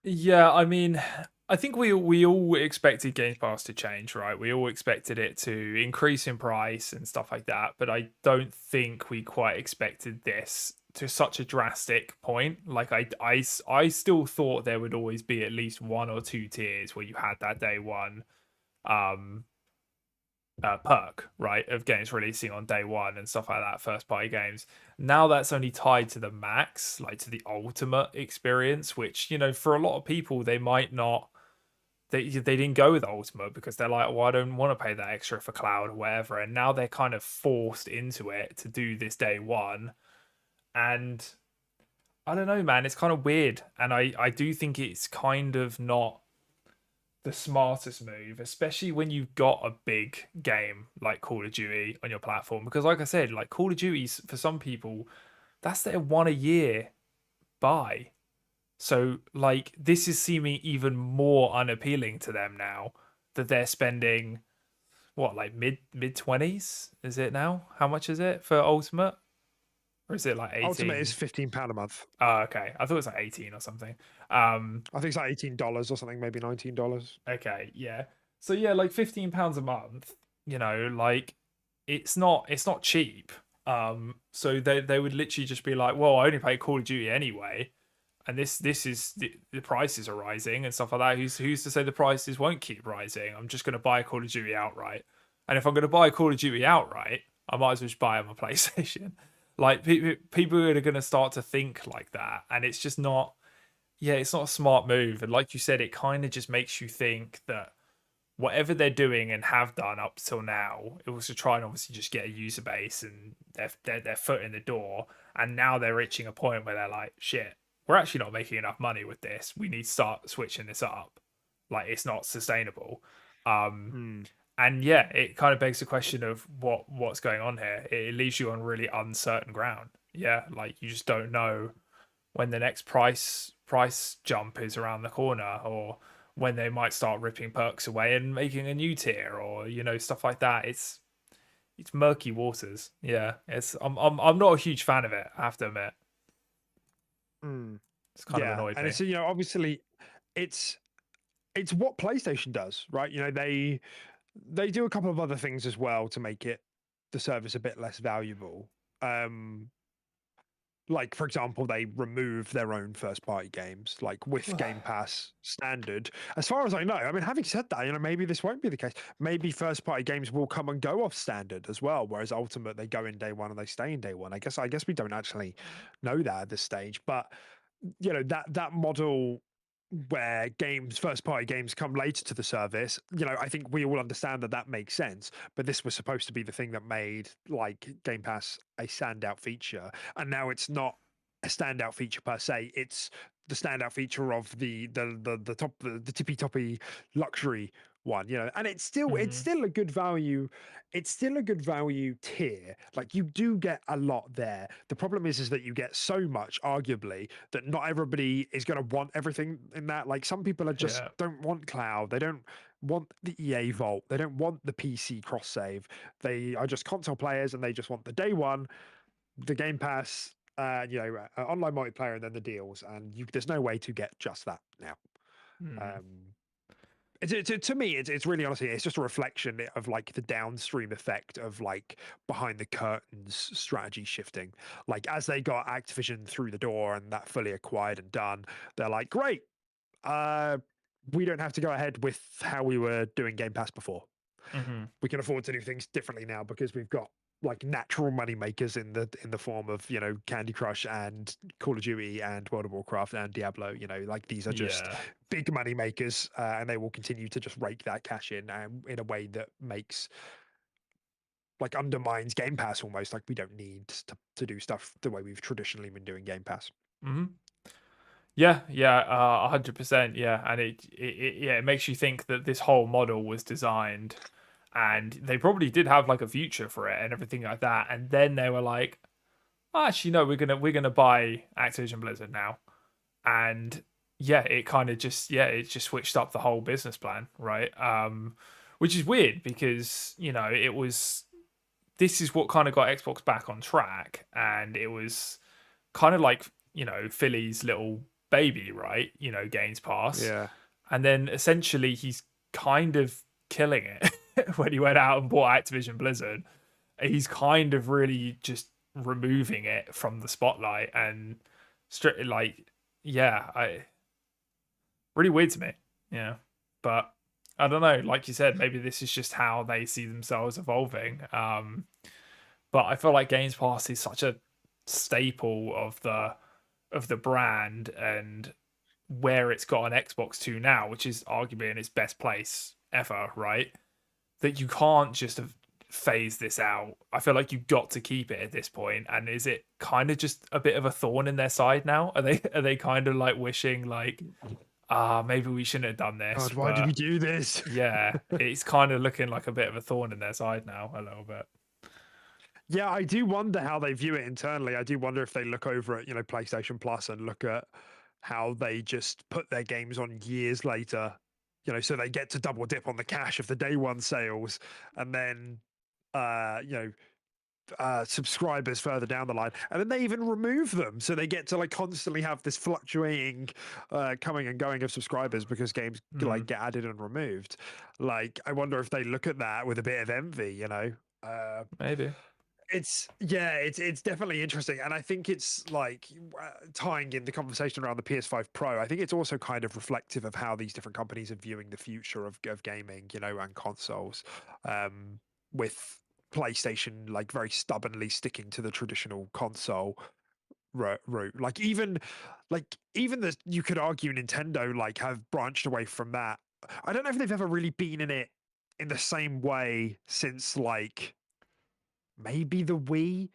Yeah, I mean, I think we all expected Game Pass to change, right? We all expected it to increase in price and stuff like that, but I don't think we quite expected this to such a drastic point. Like, I still thought there would always be at least one or two tiers where you had that day one perk, right, of games releasing on day one and stuff like that, first party games. Now that's only tied to the max, like to the ultimate experience, which, for a lot of people, they might not, they didn't go with ultimate because they're like, well, I don't want to pay that extra for cloud or whatever. And now they're kind of forced into it to do this day one. And I don't know, man, it's kind of weird. And I do think it's kind of not the smartest move, especially when you've got a big game like Call of Duty on your platform, because like I said, like, Call of Duty, for some people, that's their one a year buy. So like, this is seeming even more unappealing to them now that they're spending what, like mid 20s, is it now? How much is it for Ultimate? Or is it like 18? Ultimate is £15 a month. Oh, okay. I thought it was like 18 or something. I think it's like $18 or something, maybe $19. Okay, yeah. So yeah, like £15 a month, like, it's not cheap. So they would literally just be like, well, I only play Call of Duty anyway, and this is the prices are rising and stuff like that. Who's to say the prices won't keep rising? I'm just going to buy a Call of Duty outright, and if I'm going to buy a Call of Duty outright, I might as well just buy it on my PlayStation. Like people are going to start to think like that, and it's just not. Yeah, it's not a smart move, and like you said, it kind of just makes you think that whatever they're doing and have done up till now, it was to try and obviously just get a user base and their foot in the door. And now they're reaching a point where they're like, shit, we're actually not making enough money with this. We need to start switching this up. Like it's not sustainable. And yeah, it kind of begs the question of what's going on here. It leaves you on really uncertain ground. Yeah, like you just don't know when the next price jump is around the corner, or when they might start ripping perks away and making a new tier, or stuff like that. It's murky waters. Yeah, I'm not a huge fan of it, I have to admit. It's kind of annoyed and me. it's obviously it's what PlayStation does, right? They do a couple of other things as well to make the service a bit less valuable. Like, for example, they remove their own first-party games, like with Game Pass standard. As far as I know, I mean, having said that, maybe this won't be the case. Maybe first-party games will come and go off standard as well, whereas Ultimate, they go in day one and they stay in day one. I guess we don't actually know that at this stage, but that model where first party games come later to the service, I think we all understand that makes sense. But this was supposed to be the thing that made like Game Pass a standout feature, and now it's not a standout feature per se. It's the standout feature of the tippy toppy luxury one, and it's still a good value. It's still a good value tier. Like you do get a lot there. The problem is that you get so much, arguably, that not everybody is going to want everything in that. Like some people are just don't want cloud. They don't want the EA Vault. They don't want the PC cross save. They are just console players and they just want the day one, the Game Pass, online multiplayer, and then the deals. And there's no way to get just that now. To me, it's really honestly, it's just a reflection of like the downstream effect of like behind the curtains strategy shifting. Like as they got Activision through the door and that fully acquired and done, they're like, great, we don't have to go ahead with how we were doing Game Pass before. We can afford to do things differently now because we've got like natural money makers in the form of Candy Crush and Call of Duty and World of Warcraft and Diablo. Like these are just big money makers, and they will continue to just rake that cash in a way that makes like undermines Game Pass almost. Like we don't need to do stuff the way we've traditionally been doing Game Pass. Yeah, 100%. Yeah, and it makes you think that this whole model was designed, and they probably did have like a future for it and everything like that. And then they were like, oh, actually, no, we're gonna buy Activision Blizzard now, and yeah, it kind of just it just switched up the whole business plan, right? Which is weird because this is what kind of got Xbox back on track, and it was kind of like Philly's little baby, right? Games Pass. Yeah. And then essentially he's kind of killing it when he went out and bought Activision Blizzard. He's kind of really just removing it from the spotlight and really weird to me. Yeah. But I don't know, like you said, maybe this is just how they see themselves evolving. But I feel like Games Pass is such a staple of the brand and where it's got an Xbox to now, which is arguably in its best place ever, right? That you can't just phase this out. I feel like you've got to keep it at this point. And is it kind of just a bit of a thorn in their side now? Are they kind of like wishing like, maybe we shouldn't have done this? God, why did we do this? Yeah, it's kind of looking like a bit of a thorn in their side now, a little bit. Yeah, I do wonder how they view it internally. I do wonder if they look over at, PlayStation Plus and look at how they just put their games on years later, so they get to double dip on the cash of the day one sales, and then, subscribers further down the line, and then they even remove them, so they get to like constantly have this fluctuating coming and going of subscribers because games like get added and removed. Like I wonder if they look at that with a bit of envy. Maybe. It's definitely interesting, and I think it's like tying in the conversation around the PS5 Pro. I think it's also kind of reflective of how these different companies are viewing the future of gaming, and consoles. With PlayStation like very stubbornly sticking to the traditional console route. Like even the you could argue Nintendo like have branched away from that. I don't know if they've ever really been in it in the same way since like maybe the Wii.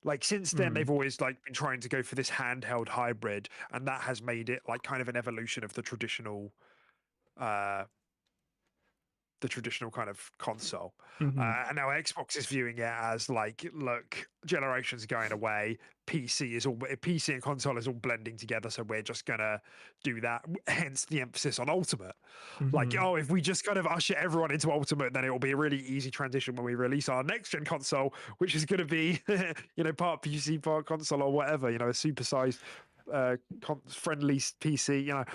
Like since then, they've always like been trying to go for this handheld hybrid, and that has made it like kind of an evolution of uh, the traditional kind of console. Mm-hmm. And now Xbox is viewing it as like, look, generations going away. PC and console is all blending together, so we're just gonna do that. Hence the emphasis on Ultimate. Like, Mm-hmm. oh, if we just kind of usher everyone into Ultimate, then it will be a really easy transition when we release our next gen console, which is going to be, part PC, part console, or whatever. A supersized, friendly PC. Mm-hmm.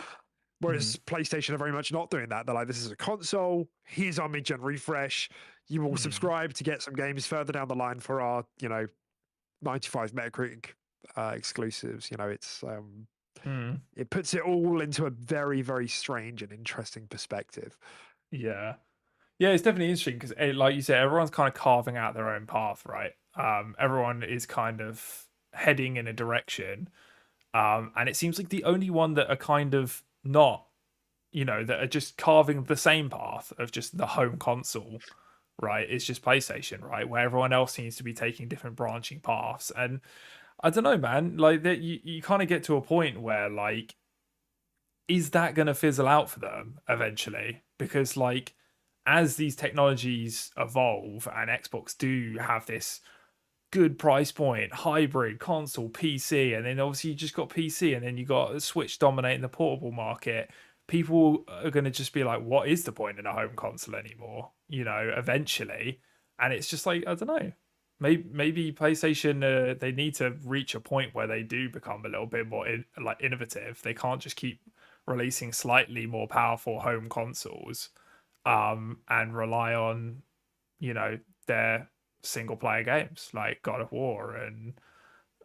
Whereas PlayStation are very much not doing that. They're like, this is a console. Here's our mid-gen refresh. You will Mm-hmm. subscribe to get some games further down the line for our, 95 Metacritic exclusives. Mm. It puts it all into a very, very strange and interesting perspective. Yeah. Yeah, it's definitely interesting because, like you said, everyone's kind of carving out their own path, right? Everyone is kind of heading in a direction, and it seems like the only one that are kind of not, that are just carving the same path of just the home console, right? It's just PlayStation, right? Where everyone else seems to be taking different branching paths, and I don't know, man. Like that, you kind of get to a point where like, is that going to fizzle out for them eventually? Because like, as these technologies evolve and Xbox do have this good price point, hybrid console, PC, and then obviously you just got PC, and then you got Switch dominating the portable market. People are going to just be like, what is the point in a home console anymore? Eventually. And it's just like, I don't know. Maybe PlayStation, they need to reach a point where they do become a little bit more innovative. They can't just keep releasing slightly more powerful home consoles, and rely on, their single player games like God of War and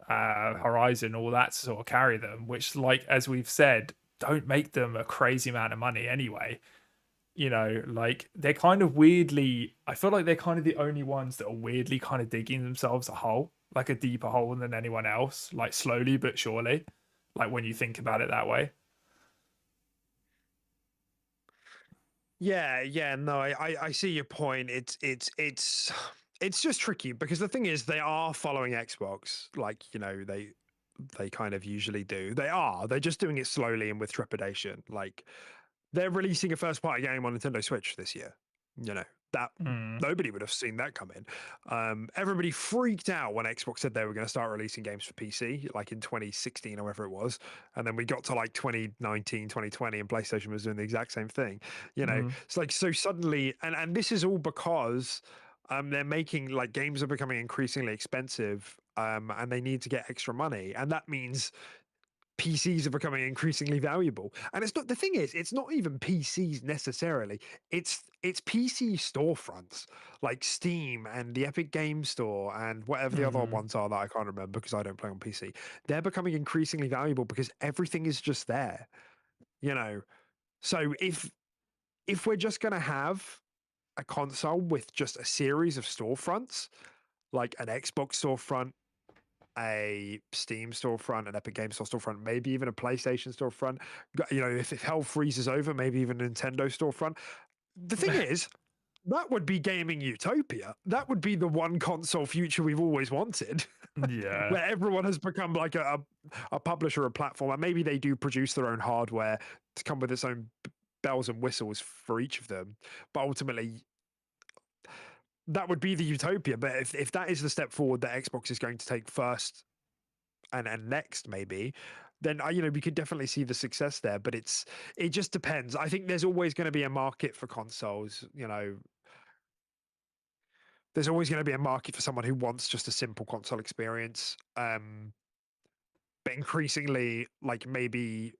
Horizon, all that to sort of carry them, which, like, as we've said, don't make them a crazy amount of money anyway. Like they're kind of weirdly, I feel like they're kind of the only ones that are weirdly kind of digging themselves a hole, like a deeper hole than anyone else, like slowly but surely, like when you think about it that way. Yeah, no, I see your point. It's just tricky because the thing is they are following Xbox, like they kind of usually do. They're just doing it slowly and with trepidation. Like they're releasing a first party game on Nintendo Switch this year. You know, that Mm, nobody would have seen that coming. Everybody freaked out when Xbox said they were going to start releasing games for PC, like in 2016 or whatever it was. And then we got to like 2019, 2020, and PlayStation was doing the exact same thing. mm, It's like so suddenly, and this is all because they're making like games are becoming increasingly expensive. And they need to get extra money. And that means PCs are becoming increasingly valuable. And it's not the thing is, it's not even PCs necessarily. It's PC storefronts like Steam and the Epic Game Store and whatever the other mm, ones are that I can't remember because I don't play on PC. They're becoming increasingly valuable because everything is just there. You know. So if we're just gonna have a console with just a series of storefronts, like an Xbox storefront, a Steam storefront, an Epic Games Store storefront, maybe even a PlayStation storefront. If hell freezes over, maybe even a Nintendo storefront. The thing is, that would be gaming utopia. That would be the one console future we've always wanted, yeah. where everyone has become like a publisher, a platform, and maybe they do produce their own hardware to come with its own bells and whistles for each of them. But ultimately, that would be the utopia. But if that is the step forward that Xbox is going to take first and next maybe, then we could definitely see the success there. But it just depends. I think there's always going to be a market for consoles. There's always going to be a market for someone who wants just a simple console experience. But increasingly, like maybe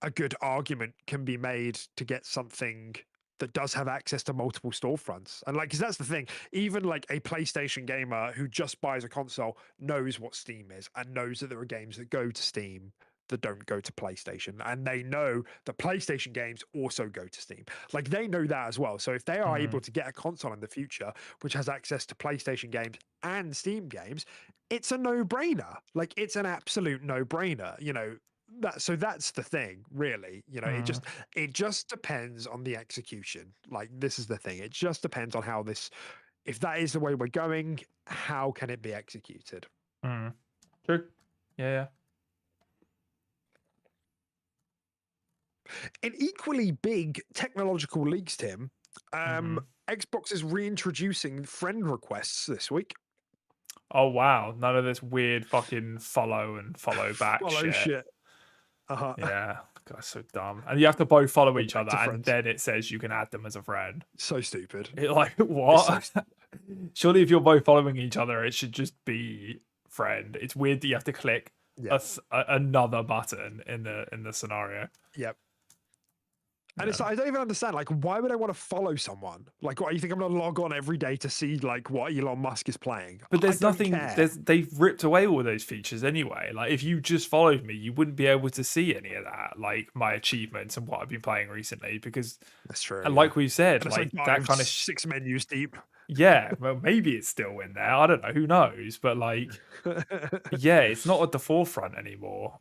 a good argument can be made to get something that does have access to multiple storefronts. And like, because that's the thing, even like a PlayStation gamer who just buys a console knows what Steam is and knows that there are games that go to Steam that don't go to PlayStation. And they know that PlayStation games also go to Steam. Like, they know that as well. So if they are able to get a console in the future which has access to PlayStation games and Steam games, it's a no-brainer. Like, it's an absolute no-brainer, you know. So that's the thing, really. You know, it just depends on the execution. Like, this is the thing. It just depends on how this, if that is the way we're going, how can it be executed? True. Yeah. In equally big technological leaks, Tim, Xbox is reintroducing friend requests this week. Oh wow! None of this weird fucking follow and follow back shit. Yeah, God, so dumb. And you have to both follow each other, and then it says you can add them as a friend. So stupid. Like, what? Surely, if you're both following each other, it should just be friend. It's weird that you have to click another button in the scenario. Yep. And it's like, I don't even understand. Like, why would I want to follow someone? Like, what, you think I'm going to log on every day to see like what Elon Musk is playing? But there's nothing. They've ripped away all those features anyway. Like, if you just followed me, you wouldn't be able to see any of that, like my achievements and what I've been playing recently. Because that's true. And like we said, like that kind of 6 menus deep. Yeah, well, maybe it's still in there. I don't know. Who knows? But like, yeah, it's not at the forefront anymore.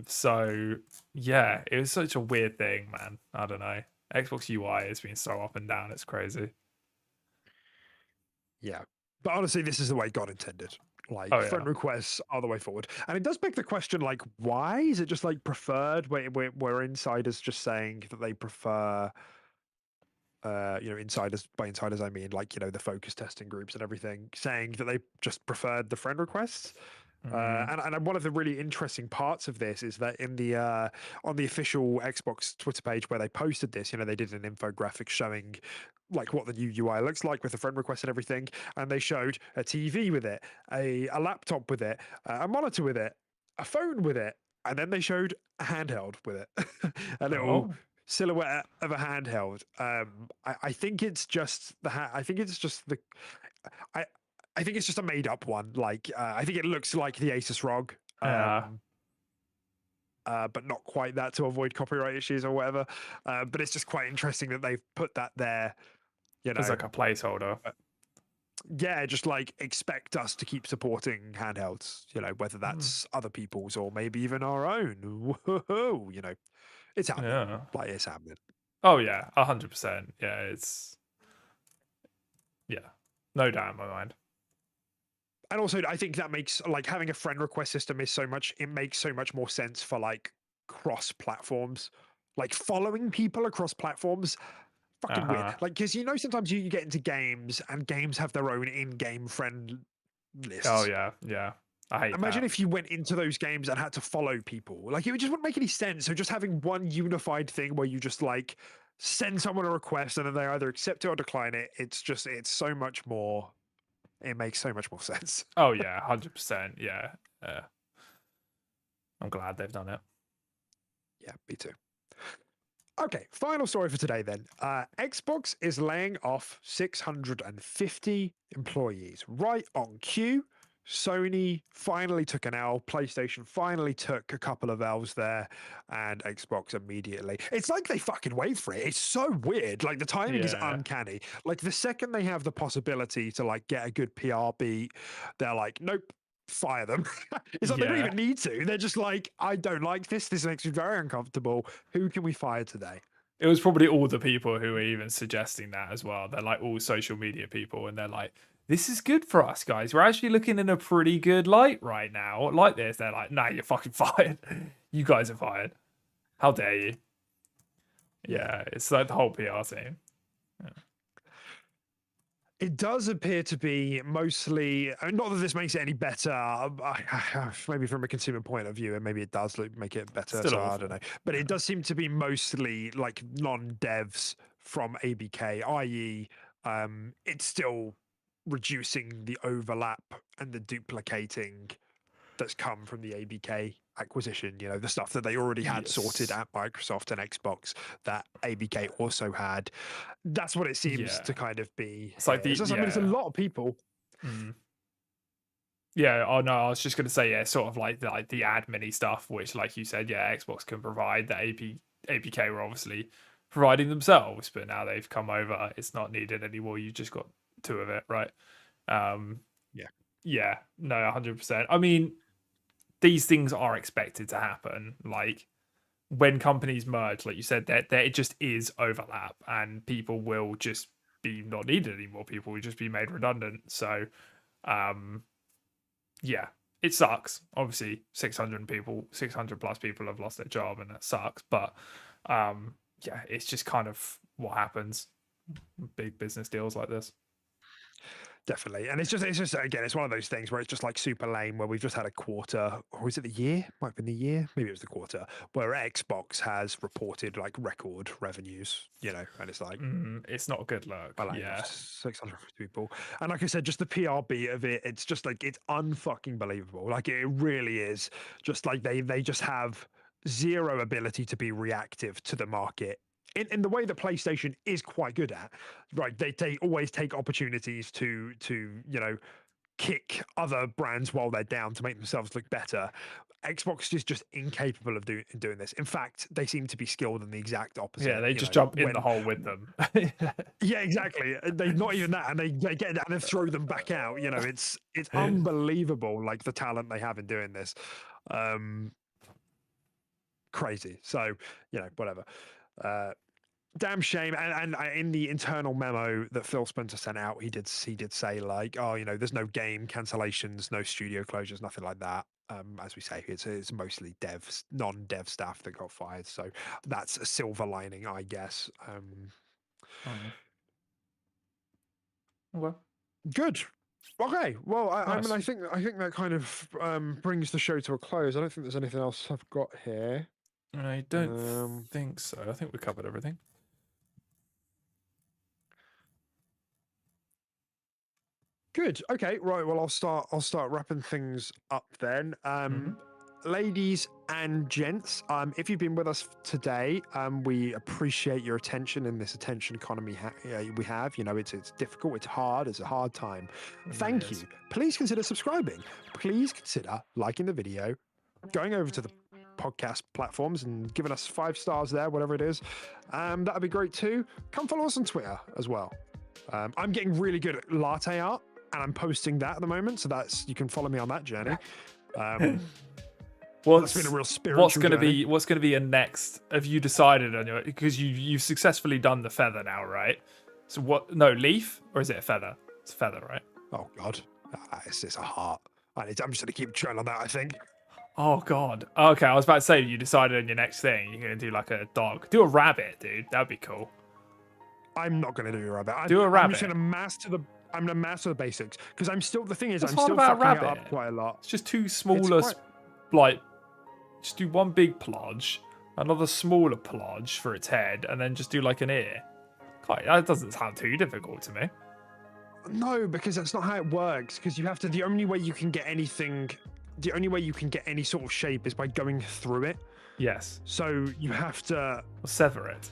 So yeah, it was such a weird thing, man. I don't know. Xbox UI has been so up and down. It's crazy. Yeah, but honestly, this is the way God intended. Like, friend requests are the way forward, and it does beg the question: like, why is it just like preferred? Where insiders just saying that they prefer. You know, insiders, by insiders I mean like, you know, the focus testing groups and everything, saying that they just preferred the friend requests. And one of the really interesting parts of this is that in the on the official Xbox Twitter page where they posted this, you know, they did an infographic showing like what the new UI looks like with the friend request and everything, and they showed a TV with it, a laptop with it, a monitor with it, a phone with it, and then they showed a handheld with it, a little silhouette of a handheld. I think it's just I think it's just the I think it's just a made up one. Like I think it looks like the Asus ROG. But not quite that, to avoid copyright issues or whatever. But it's just quite interesting that they've put that there, you know, as like a placeholder. Yeah, just like expect us to keep supporting handhelds, you know, whether that's other people's or maybe even our own. Whoa, you know, it's happening. Yeah. Like, it's happening. Oh yeah, 100%. Yeah, it's no doubt in my mind. And also, I think that makes like having a friend request system is so much. It makes so much more sense for like cross platforms, like following people across platforms. Fucking weird. Like, because you know, sometimes you get into games and games have their own in-game friend lists. Oh yeah. I hate Imagine that. if you went into those games and had to follow people. Like, it just wouldn't make any sense. So just having one unified thing where you just like send someone a request and then they either accept it or decline it. It's so much more. It makes so much more sense. Oh yeah, 100%. Yeah. I'm glad they've done it. Yeah, me too. Okay, final story for today then. Xbox is laying off 650 employees right on cue. Sony finally took an L, PlayStation finally took a couple of L's there, and Xbox immediately. It's like they fucking wait for it. It's so weird. Like, the timing is uncanny. Like, the second they have the possibility to like get a good PR beat, they're like, nope, fire them. It's like they don't even need to. They're just like, I don't like this. This makes me very uncomfortable. Who can we fire today? It was probably all the people who were even suggesting that as well. They're like all social media people, and they're like, this is good for us, guys. We're actually looking in a pretty good light right now. Like this. They're like, nah, you're fucking fired. You guys are fired. How dare you? Yeah, it's like the whole PR team. Yeah. It does appear to be mostly, not that this makes it any better, maybe from a consumer point of view, and maybe it does make it better, so I don't know. But it does seem to be mostly like non-devs from ABK, i.e. It's still reducing the overlap and the duplicating that's come from the ABK acquisition. You know, the stuff that they already had sorted at Microsoft and Xbox that ABK also had. That's what it seems to kind of be. It's like I mean, it's a lot of people. Yeah. Oh no, I was just gonna say, yeah, sort of like the admin stuff, which, like you said, yeah, Xbox can provide. That APK were obviously providing themselves, but now they've come over. It's not needed anymore. You just got two of it, right? Yeah. No, 100%. I mean, these things are expected to happen. Like when companies merge, like you said, there it just is overlap, and people will just be not needed anymore. People will just be made redundant. So, yeah, it sucks. Obviously, 600 plus people have lost their job, and that sucks. But yeah, it's just kind of what happens. Big business deals like this. Definitely. And it's just again, it's one of those things where it's just like super lame, where we've just had a quarter, or is it the year? Might have been the year, maybe it was the quarter, where Xbox has reported like record revenues, you know, and it's like it's not a good look. Yeah. 650 people. And like I said, just the PR beat of it, it's just like it's unfucking believable. Like it really is. Just like they just have zero ability to be reactive to the market. In the way that PlayStation is quite good at, right? They always take opportunities to you know, kick other brands while they're down to make themselves look better. Xbox is just incapable of doing this. In fact, they seem to be skilled in the exact opposite. Yeah, they just jump in the hole with them. Yeah, exactly. They not even that, and they get and then throw them back out. You know, it's unbelievable, like the talent they have in doing this. Crazy. So, you know, whatever. Damn shame. And in the internal memo that Phil Spencer sent out, he did say like, oh, you know, there's no game cancellations, no studio closures, nothing like that. As we say, it's mostly devs, non-dev staff that got fired. So that's a silver lining, I guess. Well, good. Okay. Well, I mean, I think that kind of brings the show to a close. I don't think there's anything else I've got here. I don't think so. I think we covered everything. Good. Okay. Right. Well, I'll start wrapping things up then. Ladies and gents, if you've been with us today, we appreciate your attention in this attention economy we have. You know, it's difficult, it's hard, it's a hard time. Thank you. Please consider subscribing. Please consider liking the video, going over to the podcast platforms and giving us 5 stars there, whatever it is. That'd be great too. Come follow us on Twitter as well. I'm getting really good at latte art, and I'm posting that at the moment, so you can follow me on that journey. That's been a real spiritual journey. What's gonna be a next? Have you decided on your, because you've successfully done the feather now, right? So what? No, leaf, or is it a feather? It's a feather, right? Oh God, it's a heart. I'm just gonna keep trying on that, I think. Oh God. Okay, I was about to say you decided on your next thing. You're gonna do like a dog. Do a rabbit, dude. That'd be cool. I'm not gonna do a rabbit. Do a rabbit. I'm just gonna master the basics, because I'm still fucking it up quite a lot. It's just two smaller, like, just do one big plodge, another smaller plodge for its head, and then just do like an ear. That doesn't sound too difficult to me. No, because that's not how it works. Because you have to. The only way you can get any sort of shape is by going through it. Yes. So you have to sever it.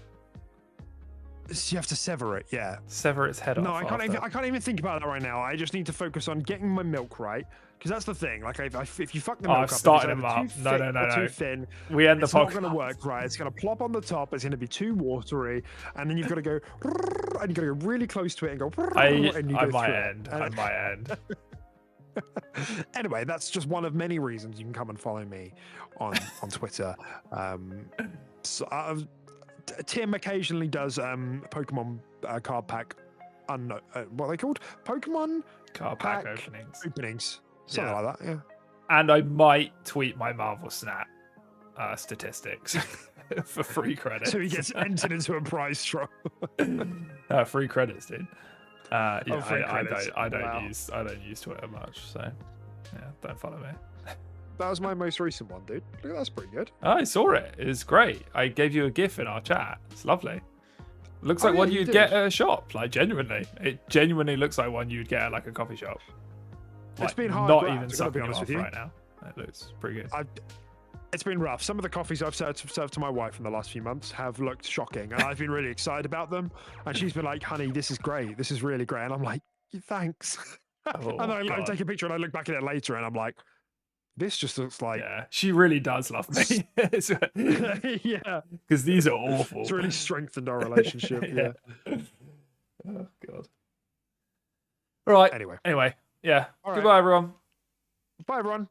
You have to sever it, yeah. Sever its head off. No, I can't even think about that right now. I just need to focus on getting my milk right, because that's the thing. Like, if you fuck the milk up, I've started them up. No. Too thin. We end the podcast. It's not going to work right. It's going to plop on the top. It's going to be too watery, and then you've got to go, and you've got to go really close to it and go. I might end. Anyway, that's just one of many reasons you can come and follow me on Twitter. Tim occasionally does Pokemon card pack, what are they called? Pokemon card pack openings, something like that. Yeah. And I might tweet my Marvel Snap statistics for free credits. So he gets entered into a prize draw. Free credits, dude. I don't use Twitter much, so yeah, don't follow me. That was my most recent one, dude. Look, that's pretty good. Oh, I saw it. It was great. I gave you a GIF in our chat. It's lovely. Looks like one you'd get at a shop. Like, genuinely. It genuinely looks like one you'd get at like a coffee shop. It's been hard. Not even sucking it off right now. It looks pretty good. It's been rough. Some of the coffees I've served to my wife in the last few months have looked shocking, and I've been really excited about them. And she's been like, "Honey, this is great. This is really great." And I'm like, "Thanks." Oh, and I God. take a picture and I look back at it later, and I'm like, "This just looks like." Yeah, she really does love me. Yeah, because these are awful. it's really strengthened our relationship. Yeah. Oh God. All right. Anyway. Yeah. All right. Goodbye, everyone. Bye, everyone.